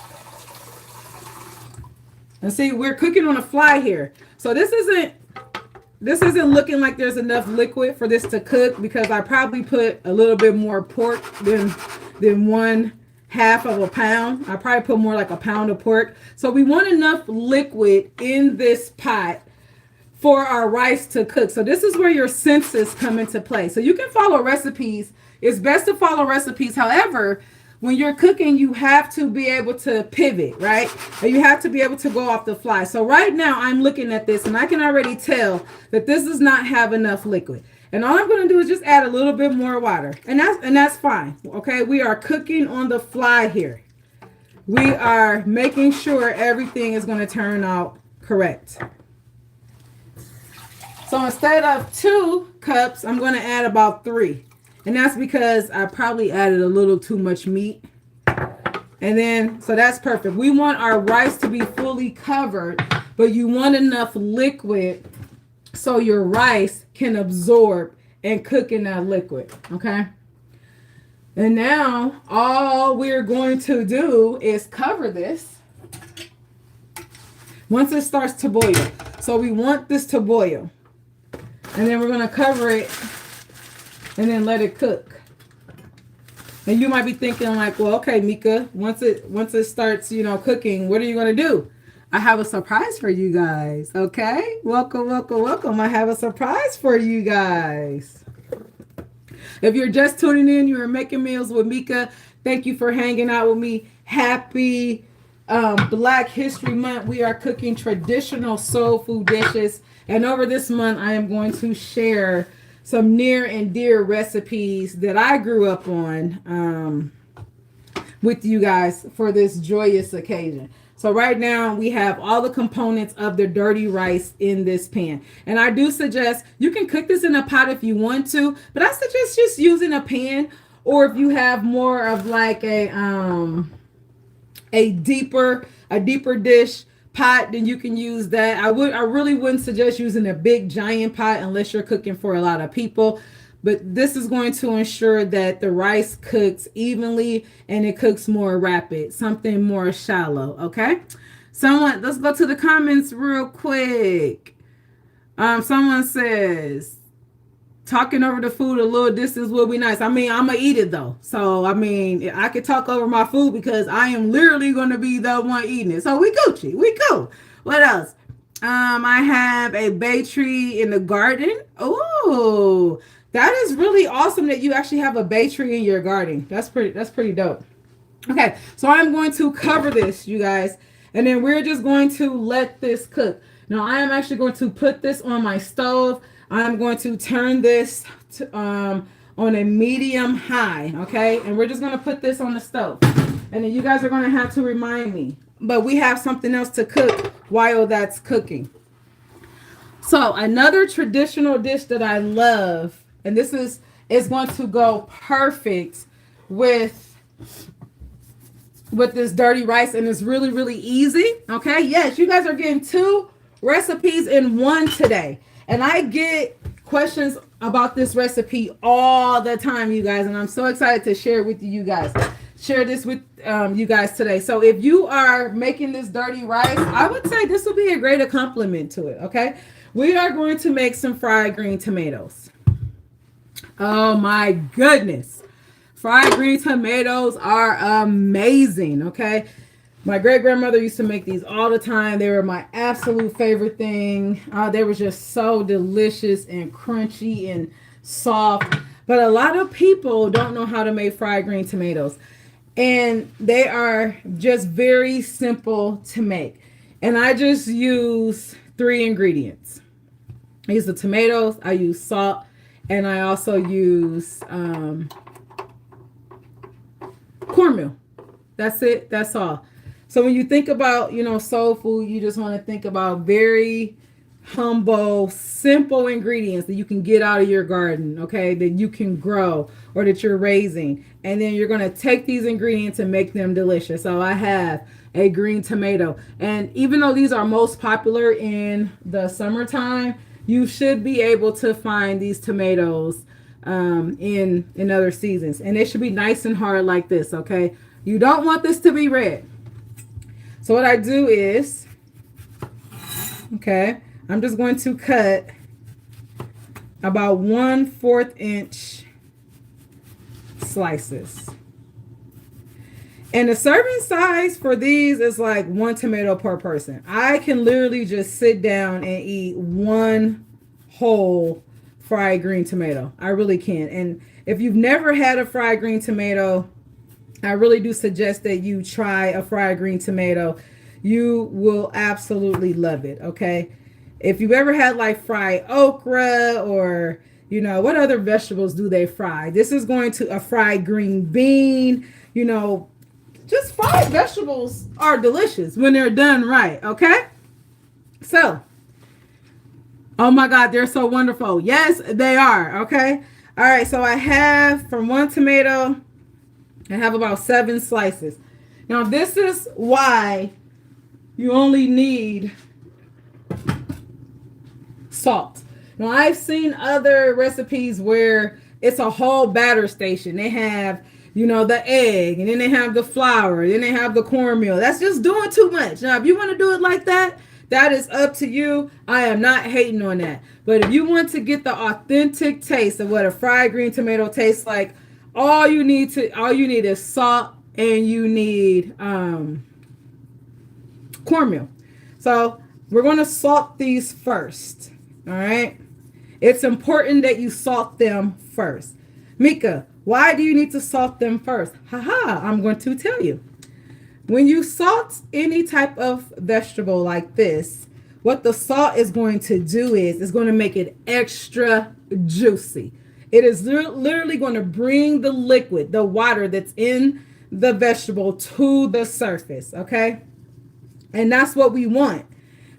and see, we're cooking on the fly here. So this isn't looking like there's enough liquid for this to cook because I probably put a little bit more pork than 1/2 of a pound. I probably put more like a pound of pork. So we want enough liquid in this pot for our rice to cook. So this is where your senses come into play. So you can follow recipes. It's best to follow recipes. However, when you're cooking, you have to be able to pivot, right? And you have to be able to go off the fly. So right now I'm looking at this and I can already tell that this does not have enough liquid. And all I'm going to do is just add a little bit more water. And that's fine. Okay, we are cooking on the fly here. We are making sure everything is going to turn out correct. So instead of 2 cups, I'm going to add about 3. And that's because I probably added a little too much meat. And then, so that's perfect. We want our rice to be fully covered, but you want enough liquid so your rice can absorb and cook in that liquid, okay? And now all we're going to do is cover this once it starts to boil. So we want this to boil. And then we're going to cover it and then let it cook. And you might be thinking like, well, okay, Meka, once it starts, cooking, what are you going to do? I have a surprise for you guys. Okay. Welcome, welcome, welcome. I have a surprise for you guys. If you're just tuning in, you are making meals with Meka. Thank you for hanging out with me. Happy Black History Month. We are cooking traditional soul food dishes. And over this month, I am going to share some near and dear recipes that I grew up on with you guys for this joyous occasion. So right now we have all the components of the dirty rice in this pan. And I do suggest you can cook this in a pot if you want to, but I suggest just using a pan, or if you have more of like a deeper dish pot, then you can use that. I really wouldn't suggest using a big giant pot unless you're cooking for a lot of people. But this is going to ensure that the rice cooks evenly and it cooks more rapid, something more shallow, okay? Let's go to the comments real quick. Someone says, talking over the food a little distance will be nice. I mean, I'm going to eat it though. So, I mean, I could talk over my food because I am literally going to be the one eating it. So we Gucci, we cool. What else? I have a bay tree in the garden. Oh, that is really awesome that you actually have a bay tree in your garden. That's pretty dope. Okay, so I'm going to cover this, you guys, and then we're just going to let this cook. Now, I am actually going to put this on my stove. I'm going to turn this to, on a medium high, okay? And we're just going to put this on the stove. And then you guys are going to have to remind me. But we have something else to cook while that's cooking. So another traditional dish that I love, and this is going to go perfect with this dirty rice, and it's really, really easy, okay? Yes, you guys are getting 2 recipes in one today. And I get questions about this recipe all the time, you guys, and I'm so excited to share it with you guys. Share this with you guys today. So if you are making this dirty rice, I would say this will be a great accompaniment to it, okay? We are going to make some fried green tomatoes. Oh my goodness. Fried green tomatoes are amazing, okay? My great grandmother used to make these all the time. They were my absolute favorite thing. They were just so delicious and crunchy and soft. But a lot of people don't know how to make fried green tomatoes. And they are just very simple to make. And I just use 3 ingredients. I use the tomatoes, I use salt, and I also use cornmeal. That's it. That's all. So when you think about, soul food, you just want to think about very humble, simple ingredients that you can get out of your garden, okay, that you can grow or that you're raising. And then you're going to take these ingredients and make them delicious. So I have a green tomato. And even though these are most popular in the summertime, you should be able to find these tomatoes in other seasons. And they should be nice and hard like this, okay? You don't want this to be red. So what I do is, okay, I'm just going to cut about 1/4 inch slices. And the serving size for these is like 1 tomato per person. I can literally just sit down and eat 1 whole fried green tomato. I really can. And if you've never had a fried green tomato, I really do suggest that you try a fried green tomato. You will absolutely love it, okay? If you've ever had like fried okra or, what other vegetables do they fry? This is going to a fried green bean, just fried vegetables are delicious when they're done right, okay? So, oh my God, they're so wonderful. Yes, they are, okay? All right, so I have from 1 tomato, I have about 7 slices. Now, this is why you only need salt. Now, I've seen other recipes where it's a whole batter station. They have, the egg, and then they have the flour, then they have the cornmeal. That's just doing too much. Now, if you want to do it like that, that is up to you. I am not hating on that. But if you want to get the authentic taste of what a fried green tomato tastes like, all you need is salt, and you need cornmeal. So we're going to salt these first. All right. It's important that you salt them first. Meka, why do you need to salt them first? I'm going to tell you. When you salt any type of vegetable like this, what the salt is going to do is it's going to make it extra juicy. It is literally going to bring the liquid, the water that's in the vegetable to the surface, okay? And that's what we want,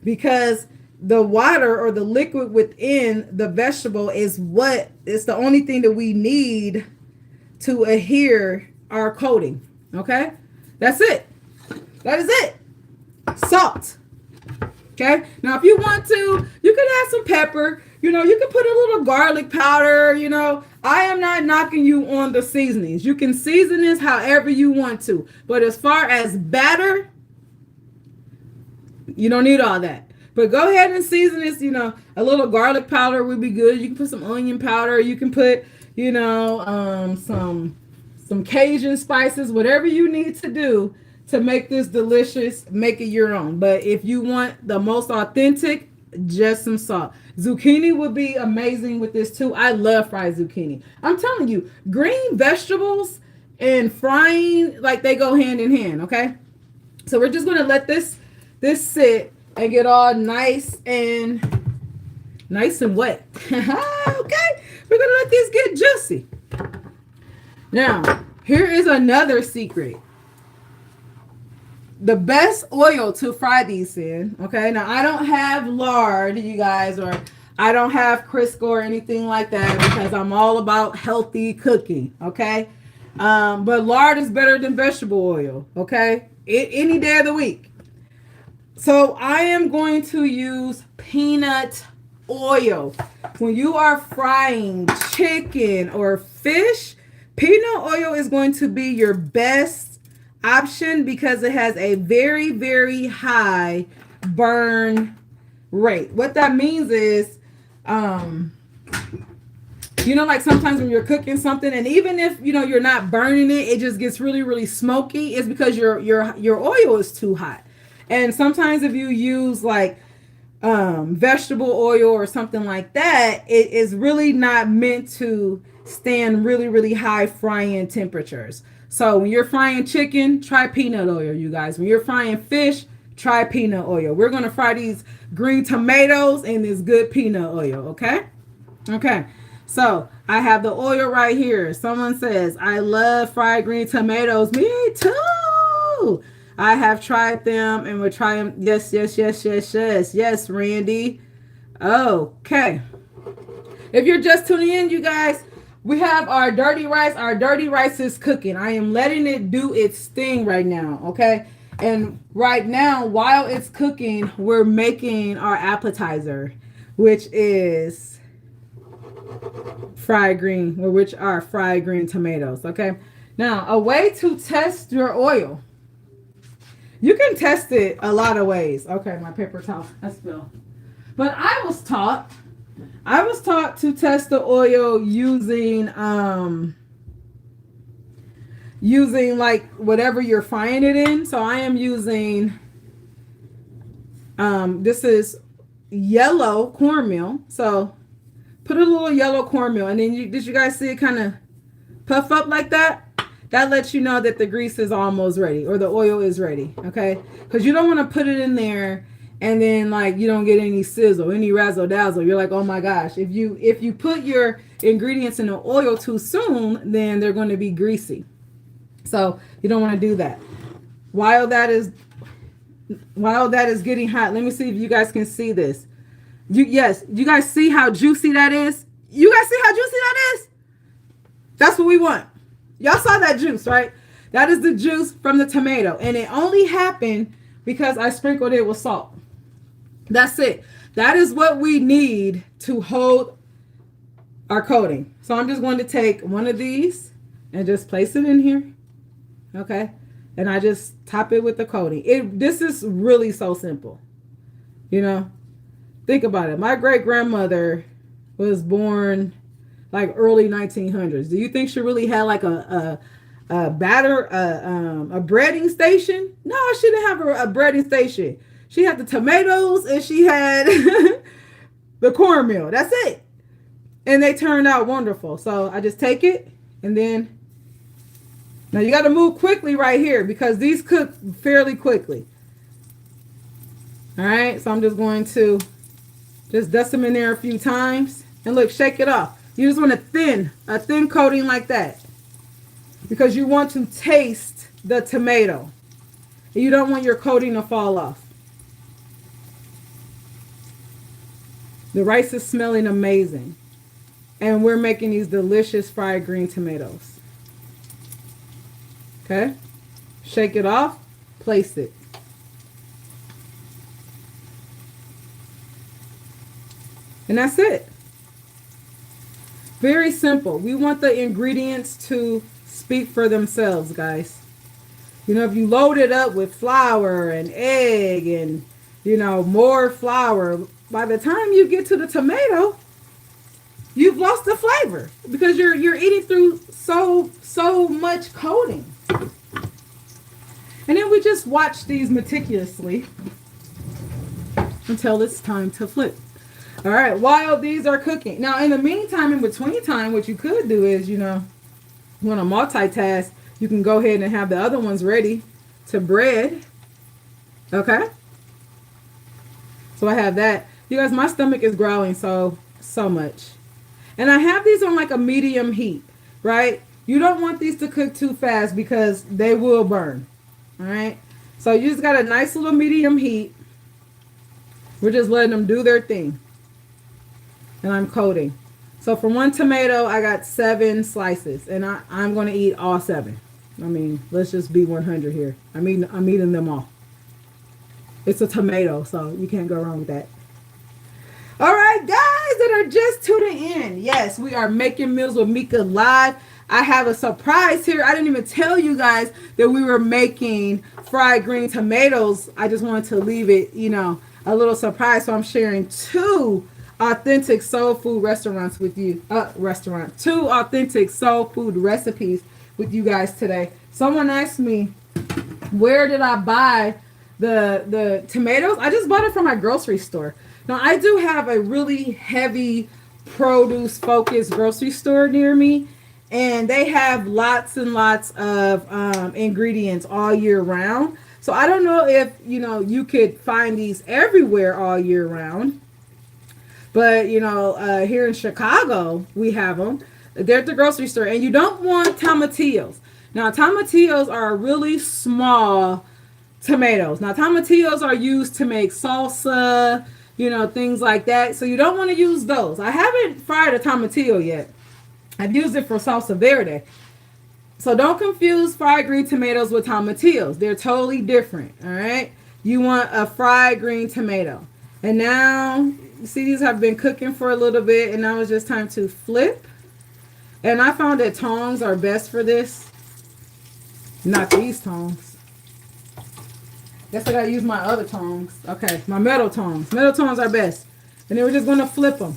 because the water or the liquid within the vegetable is the only thing that we need to adhere our coating, okay? That's it. That is it. Salt. Okay. Now, if you want to, you can add some pepper. You can put a little garlic powder. I am not knocking you on the seasonings. You can season this however you want to. But as far as batter, you don't need all that. But go ahead and season this. A little garlic powder would be good. You can put some onion powder. You can put, some Cajun spices, whatever you need to do to make this delicious, make it your own. But if you want the most authentic, just some salt. Zucchini would be amazing with this too. I love fried zucchini. I'm telling you, green vegetables and frying, like, they go hand in hand, okay? So we're just going to let this sit and get all nice and wet. Okay? We're going to let these get juicy. Now, here is another secret. The best oil to fry these in, okay? Now, I don't have lard, you guys, or I don't have Crisco or anything like that, because I'm all about healthy cooking, okay? But lard is better than vegetable oil, okay? Any day of the week. So I am going to use peanut oil. When you are frying chicken or fish, peanut oil is going to be your best option, because it has a very, very high burn rate. What that means is You know, like sometimes when you're cooking something, and even if you know you're not burning it, it just gets really, really smoky. It's because your oil is too hot. And sometimes if you use like vegetable oil or something like that, it is really not meant to stand really, really high frying temperatures. So when you're frying chicken, try peanut oil, you guys. When you're frying fish, try peanut oil. We're gonna fry these green tomatoes in this good peanut oil, okay? Okay. So I have the oil right here. Someone says, I love fried green tomatoes. Me too. I have tried them and we'll try them. Yes, yes, yes, yes, yes. Yes, Randy. Okay. If you're just tuning in, you guys, we have our dirty rice. Our dirty rice is cooking. I am letting it do its thing right now, okay? And right now, while it's cooking, we're making our appetizer, which is fried green, which are fried green tomatoes, okay? Now, a way to test your oil. You can test it a lot of ways. Okay, my paper towel, I spilled. But I was taught to test the oil using like whatever you're frying it in. So I am using this is yellow cornmeal. So put a little yellow cornmeal, and then did you guys see it kind of puff up like that? That lets you know that the grease is almost ready or the oil is ready, okay? Because you don't want to put it in there and then like you don't get any sizzle, any razzle dazzle. You're like, oh my gosh. If you put your ingredients in the oil too soon, then they're going to be greasy. So you don't want to do that. While that is getting hot, let me see if you guys can see this. You guys see how juicy that is? You guys see how juicy that is? That's what we want. Y'all saw that juice, right? That is the juice from the tomato. And it only happened because I sprinkled it with salt. That's it. That is what we need to hold our coating. So I'm just going to take one of these and just place it in here. Okay. And I just top it with the coating. This is really so simple. You know, think about it. My great grandmother was born like early 1900s. Do you think she really had like a breading station? No, she didn't have a breading station. She had the tomatoes and she had the cornmeal. That's it. And they turned out wonderful. So I just take it and then, now you got to move quickly right here because these cook fairly quickly. All right. So I'm just going to just dust them in there a few times and look, shake it off. You just want a thin coating like that because you want to taste the tomato. You don't want your coating to fall off. The rice is smelling amazing. And we're making these delicious fried green tomatoes. Okay? Shake it off, place it. And that's it. Very simple. We want the ingredients to speak for themselves, guys. You know, if you load it up with flour and egg and, you know, more flour, by the time you get to the tomato, you've lost the flavor because you're eating through so much coating. And then we just watch these meticulously until it's time to flip. All right, while these are cooking. Now, in the meantime, in between time, what you could do is, you know, you want to multitask, you can go ahead and have the other ones ready to bread. Okay? So I have that. You guys, my stomach is growling so much. And I have these on like a medium heat, right? You don't want these to cook too fast because they will burn. All right? So you just got a nice little medium heat. We're just letting them do their thing. And I'm coating. So for one tomato, I got 7 slices. And I'm going to eat all 7. I mean, let's just be 100 here. I'm eating them all. It's a tomato, so you can't go wrong with that. All right, guys that are just tuning in. Yes, we are making meals with Meka live. I have a surprise here. I didn't even tell you guys that we were making fried green tomatoes. I just wanted to leave it, you know, a little surprise. So I'm sharing 2 authentic soul food restaurants with you. Two authentic soul food recipes with you guys today. Someone asked me, where did I buy the tomatoes? I just bought it from my grocery store. Now, I do have a really heavy produce focused grocery store near me, and they have lots and lots of ingredients all year round. So I don't know if you could find these everywhere all year round, but here in Chicago we have them. They're at the grocery store, and you don't want tomatillos. Now, tomatillos are really small tomatoes. Now, tomatillos are used to make salsa, things like that. So you don't want to use those. I haven't fried a tomatillo yet. I've used it for salsa verde. So don't confuse fried green tomatoes with tomatillos. They're totally different, all right? You want a fried green tomato. And now, you see these have been cooking for a little bit, and now it's just time to flip. And I found that tongs are best for this. Not these tongs. Guess I gotta use my other tongs. Okay, my metal tongs. Metal tongs are best. And then we're just gonna flip them.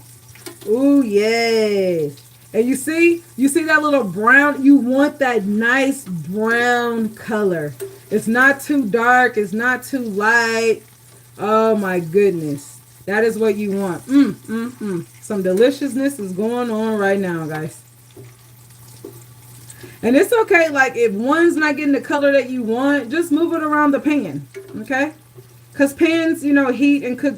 Ooh, yay. And you see that little brown? You want that nice brown color. It's not too dark. It's not too light. Oh my goodness. That is what you want. Some deliciousness is going on right now, guys. And it's okay, like if one's not getting the color that you want, just move it around the pan, okay? Because pans, heat and cook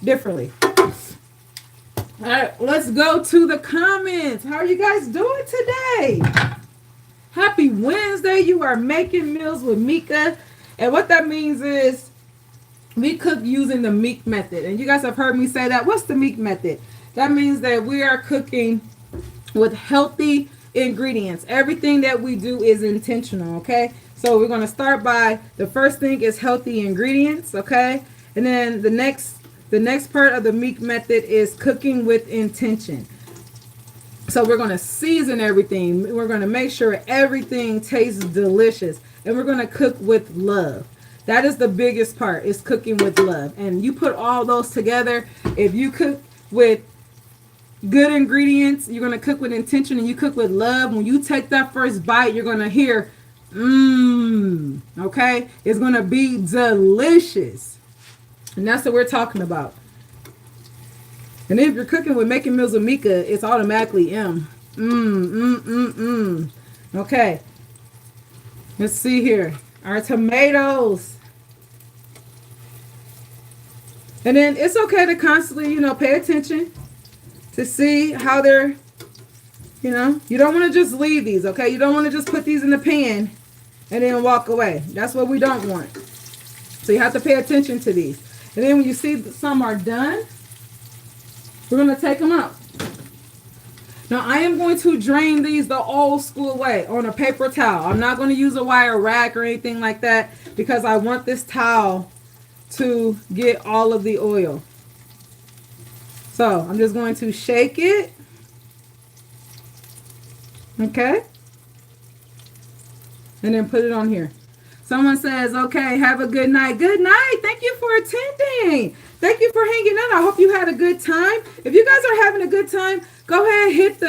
differently. All right, let's go to the comments. How are you guys doing today? Happy Wednesday. You are making meals with Meka. And what that means is we cook using the Meek method. And you guys have heard me say that. What's the Meek method? That means that we are cooking with healthy ingredients. Everything that we do is intentional, okay? So we're going to start by, the first thing is healthy ingredients, okay? And then the next part of the Meek method is cooking with intention. So we're going to season everything. We're going to make sure everything tastes delicious. And we're going to cook with love. That is the biggest part, is cooking with love. And you put all those together. If you cook with good ingredients, you're going to cook with intention, and you cook with love. When you take that first bite, you're going to hear, okay? It's going to be delicious. And that's what we're talking about. And if you're cooking with Making Meals with Meka, it's automatically Okay. Let's see here. Our tomatoes. And then it's okay to constantly, pay attention to see how they're, you don't want to just leave these, okay? You don't want to just put these in the pan and then walk away. That's what we don't want. So you have to pay attention to these. And then when you see that some are done, we're going to take them out. Now, I am going to drain these the old school way on a paper towel. I'm not going to use a wire rack or anything like that because I want this towel to get all of the oil. So I'm just going to shake it. Okay. And then put it on here. Someone says, okay, have a good night. Good night. Thank you for attending. Thank you for hanging out. I hope you had a good time. If you guys are having a good time, go ahead, hit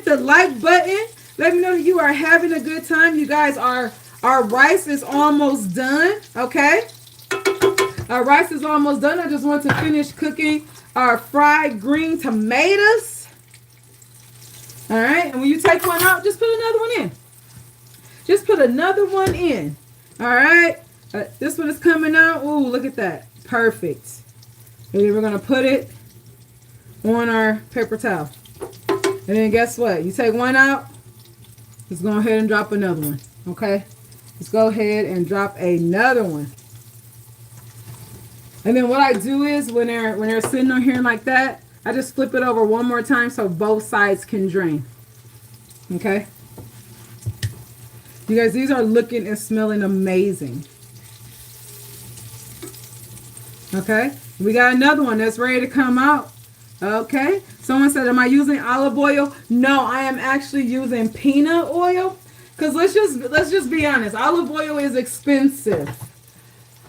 the like button. Let me know that you are having a good time. You guys, our rice is almost done. Okay. Our rice is almost done. I just want to finish cooking our fried green tomatoes. All right. And when you take one out, just put another one in. Just put another one in. All right. This one is coming out. Ooh, look at that. Perfect. And then we're going to put it on our paper towel. And then guess what? You take one out. Let's go ahead and drop another one. Okay. Let's go ahead and drop another one. And then what I do is when they're sitting on here like that, I just flip it over one more time so both sides can drain. Okay. You guys, these are looking and smelling amazing. Okay. We got another one that's ready to come out. Okay. Someone said, am I using olive oil? No, I am actually using peanut oil. Because let's just be honest. Olive oil is expensive.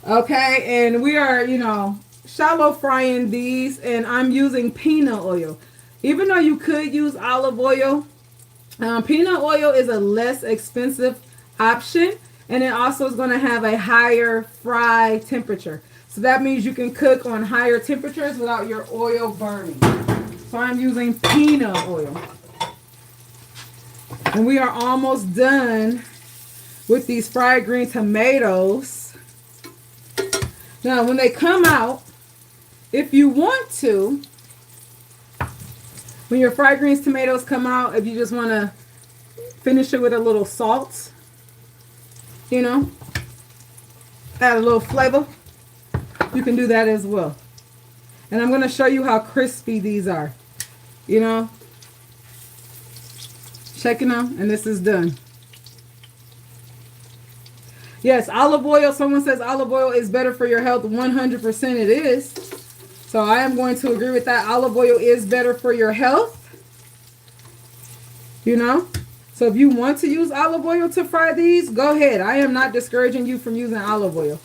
Okay. And we are, shallow frying these, and I'm using peanut oil. Even though you could use olive oil, peanut oil is a less expensive option, and it also is going to have a higher fry temperature. So that means you can cook on higher temperatures without your oil burning. So I'm using peanut oil. And we are almost done with these fried green tomatoes. Now, when they come out, if you want to, when your fried greens tomatoes come out, if you just want to finish it with a little salt, you know, add a little flavor, you can do that as well. And I'm going to show you how crispy these are, you know, checking them, and this is done. Yes, olive oil. Someone says olive oil is better for your health. 100% it is. So I am going to agree with that. Olive oil is better for your health. You know? So if you want to use olive oil to fry these, go ahead. I am not discouraging you from using olive oil.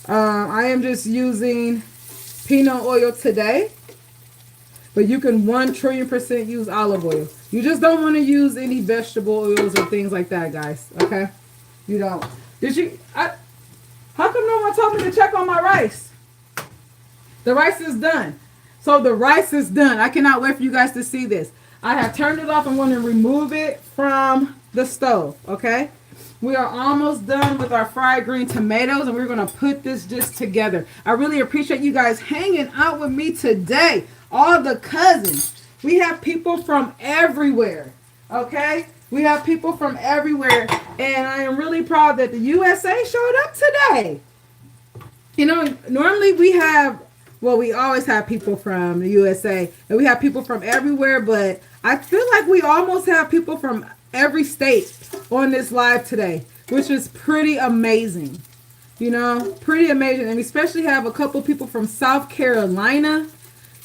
I am just using peanut oil today. But you can 1,000,000,000% use olive oil. You just don't want to use any vegetable oils or things like that, guys. Okay? You don't. How come no one told me to check on my rice? The rice is done. So the rice is done. I cannot wait for you guys to see this. I have turned it off. I'm going to remove it from the stove. Okay? We are almost done with our fried green tomatoes, and we're going to put this just together. I really appreciate you guys hanging out with me today. All the cousins. We have people from everywhere. Okay? We have people from everywhere, and I am really proud that the USA showed up today. You know, normally we always have people from the USA, and we have people from everywhere, but I feel like we almost have people from every state on this live today, which is pretty amazing. You know, pretty amazing, and we especially have a couple people from South Carolina.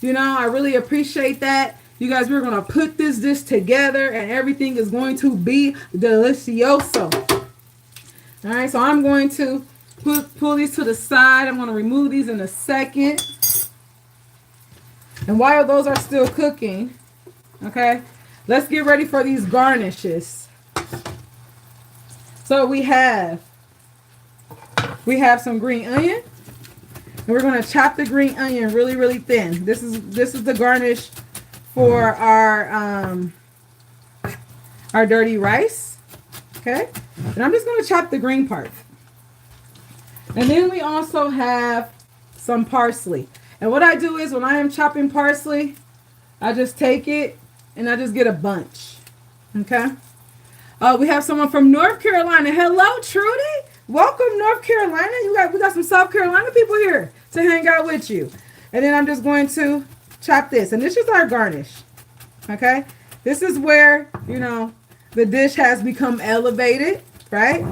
You know, I really appreciate that. You guys, we're going to put this dish together, and everything is going to be delicioso. All right, so I'm going to pull these to the side. I'm going to remove these in a second. And while those are still cooking, okay, let's get ready for these garnishes. So we have some green onion, and we're going to chop the green onion really, really thin. This is the garnish for our dirty rice. Okay, and I'm just going to chop the green part. And then we also have some parsley. And what I do is when I am chopping parsley, I just take it and I just get a bunch. Okay. We have someone from North Carolina. Hello, Trudy. Welcome, North Carolina. We got some South Carolina people here to hang out with you. And then I'm just going to chop this. And this is our garnish. Okay. This is where, you know, the dish has become elevated, right?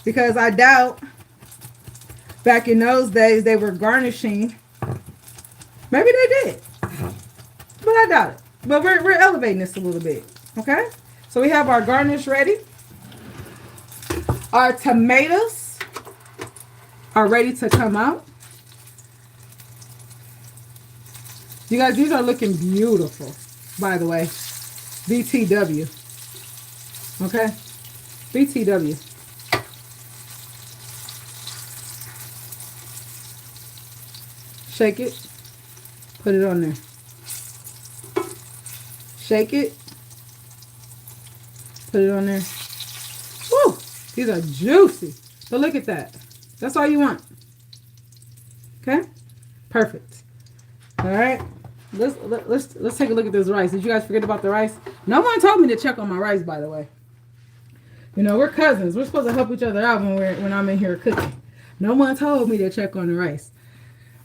Because I doubt back in those days they were garnishing. Maybe they did, but I doubt it. But we're elevating this a little bit, okay? So we have our garnish ready. Our tomatoes are ready to come out. You guys, these are looking beautiful, by the way. BTW. Okay? BTW. Shake it. Put it on there. Shake it. Put it on there. Woo! These are juicy. But look at that. That's all you want. Okay? Perfect. All right. Let's take a look at this rice. Did you guys forget about the rice? No one told me to check on my rice, by the way. You know, we're cousins. We're supposed to help each other out when I'm in here cooking. No one told me to check on the rice.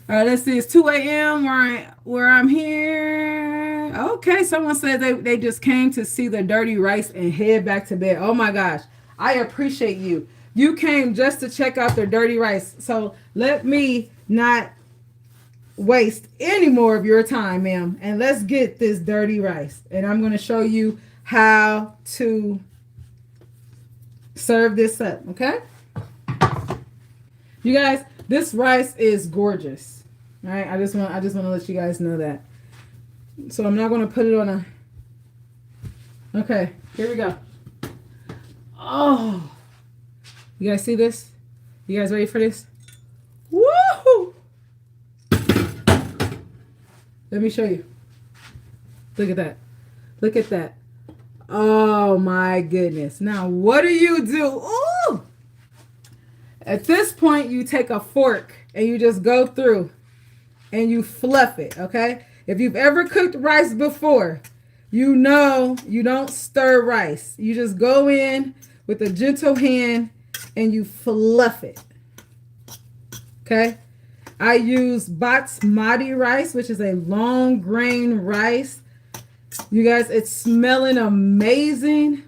All right, let's see. It's 2 a.m. where I'm here. Okay, someone said they just came to see the dirty rice and head back to bed. Oh my gosh, I appreciate you. You came just to check out the dirty rice. So let me not waste any more of your time, ma'am. And let's get this dirty rice. And I'm going to show you how to serve this up, okay? You guys, this rice is gorgeous. All right, I just want to let you guys know that. So I'm not going to put it on a. Okay, here we go. Oh, you guys see this? You guys ready for this? Woohoo! Let me show you. Look at that. Look at that. Oh my goodness. Now what do you do? Ooh! At this point, you take a fork and you just go through and you fluff it, okay? If you've ever cooked rice before, you know you don't stir rice. You just go in with a gentle hand and you fluff it, okay? I use Batsmati rice, which is a long grain rice. You guys, it's smelling amazing.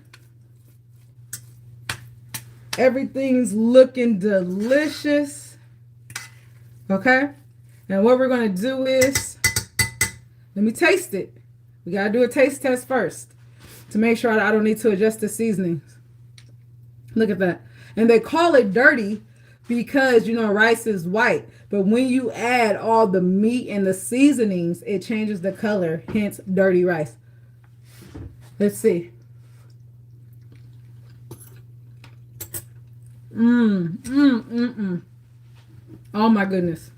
Everything's looking delicious. Okay? And what we're going to do is, let me taste it. We got to do a taste test first to make sure I don't need to adjust the seasonings. Look at that. And they call it dirty because, you know, rice is white. But when you add all the meat and the seasonings, it changes the color, hence dirty rice. Let's see. Oh my goodness.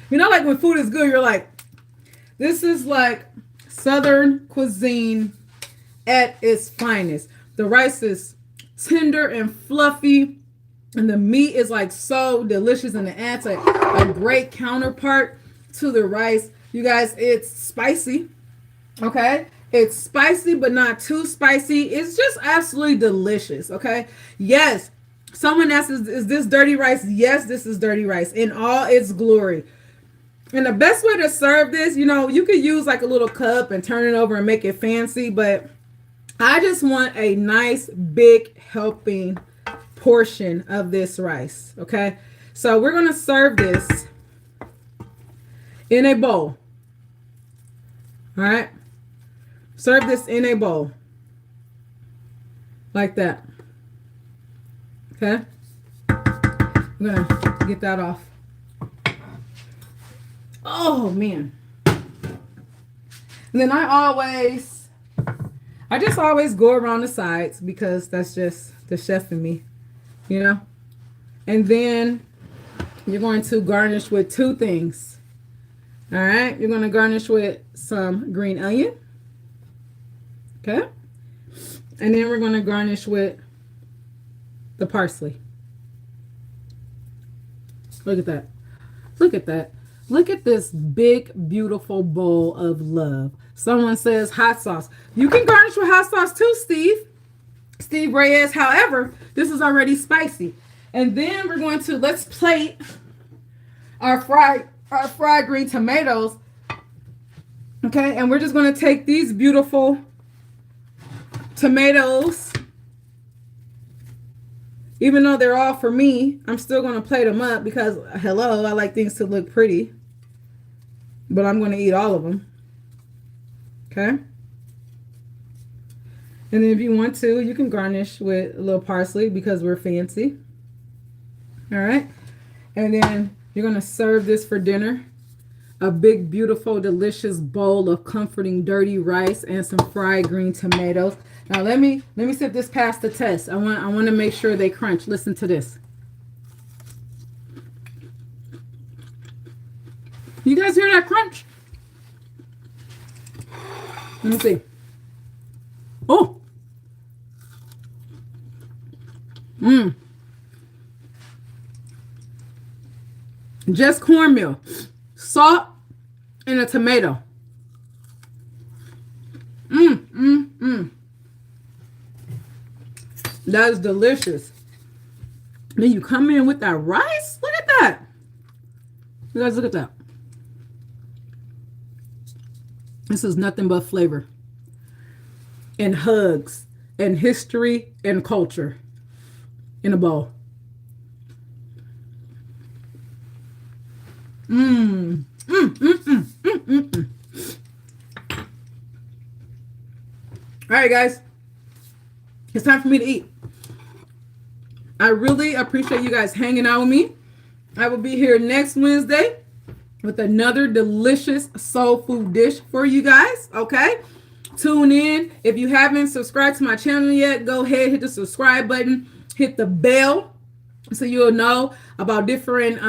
You know, like when food is good, you're like, this is like Southern cuisine at its finest. The rice is tender and fluffy, and the meat is like so delicious, and it adds a great counterpart to the rice. You guys, it's spicy. Okay? It's spicy, but not too spicy. It's just absolutely delicious. Okay? Yes. Someone asks, is this dirty rice? Yes, this is dirty rice in all its glory. And the best way to serve this, you know, you could use like a little cup and turn it over and make it fancy, but I just want a nice big helping portion of this rice. Okay? So we're going to serve this in a bowl. All right? Serve this in a bowl. Like that. Okay? I'm going to get that off. Oh, man. And then I just always go around the sides because that's just the chef in me, you know? And then you're going to garnish with two things. All right? You're going to garnish with some green onion. Okay? And then we're going to garnish with the parsley. Look at that. Look at that. Look at this big, beautiful bowl of love. Someone says hot sauce. You can garnish with hot sauce too, Steve. Steve Reyes. However, this is already spicy. And then we're going to, let's plate our fried green tomatoes. Okay, and we're just going to take these beautiful tomatoes. Even though they're all for me, I'm still going to plate them up because, hello, I like things to look pretty. But I'm going to eat all of them. Okay? And then if you want to, you can garnish with a little parsley because we're fancy. All right? And then you're going to serve this for dinner. A big, beautiful, delicious bowl of comforting dirty rice and some fried green tomatoes. Now let me see if this passed the test. I want to make sure they crunch. Listen to this. You guys hear that crunch? Let me see. Oh. Just cornmeal, salt, and a tomato. That is delicious. Then you come in with that rice. Look at that. You guys look at that. This is nothing but flavor and hugs and history and culture in a bowl. All right, guys. It's time for me to eat. I really appreciate you guys hanging out with me. I will be here next Wednesday with another delicious soul food dish for you guys. Okay? Tune in. If you haven't subscribed to my channel yet, go ahead, hit the subscribe button, hit the bell so you'll know about different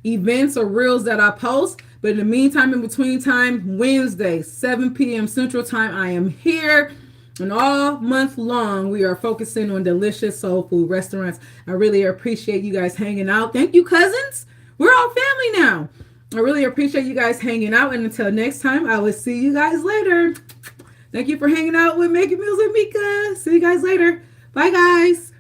events or reels that I post. But in the meantime, in between time, Wednesday, 7 p.m. Central Time, I am here. And all month long, we are focusing on delicious soul food restaurants. I really appreciate you guys hanging out. Thank you, cousins. We're all family now. I really appreciate you guys hanging out. And until next time, I will see you guys later. Thank you for hanging out with Making Meals with Meka. See you guys later. Bye, guys.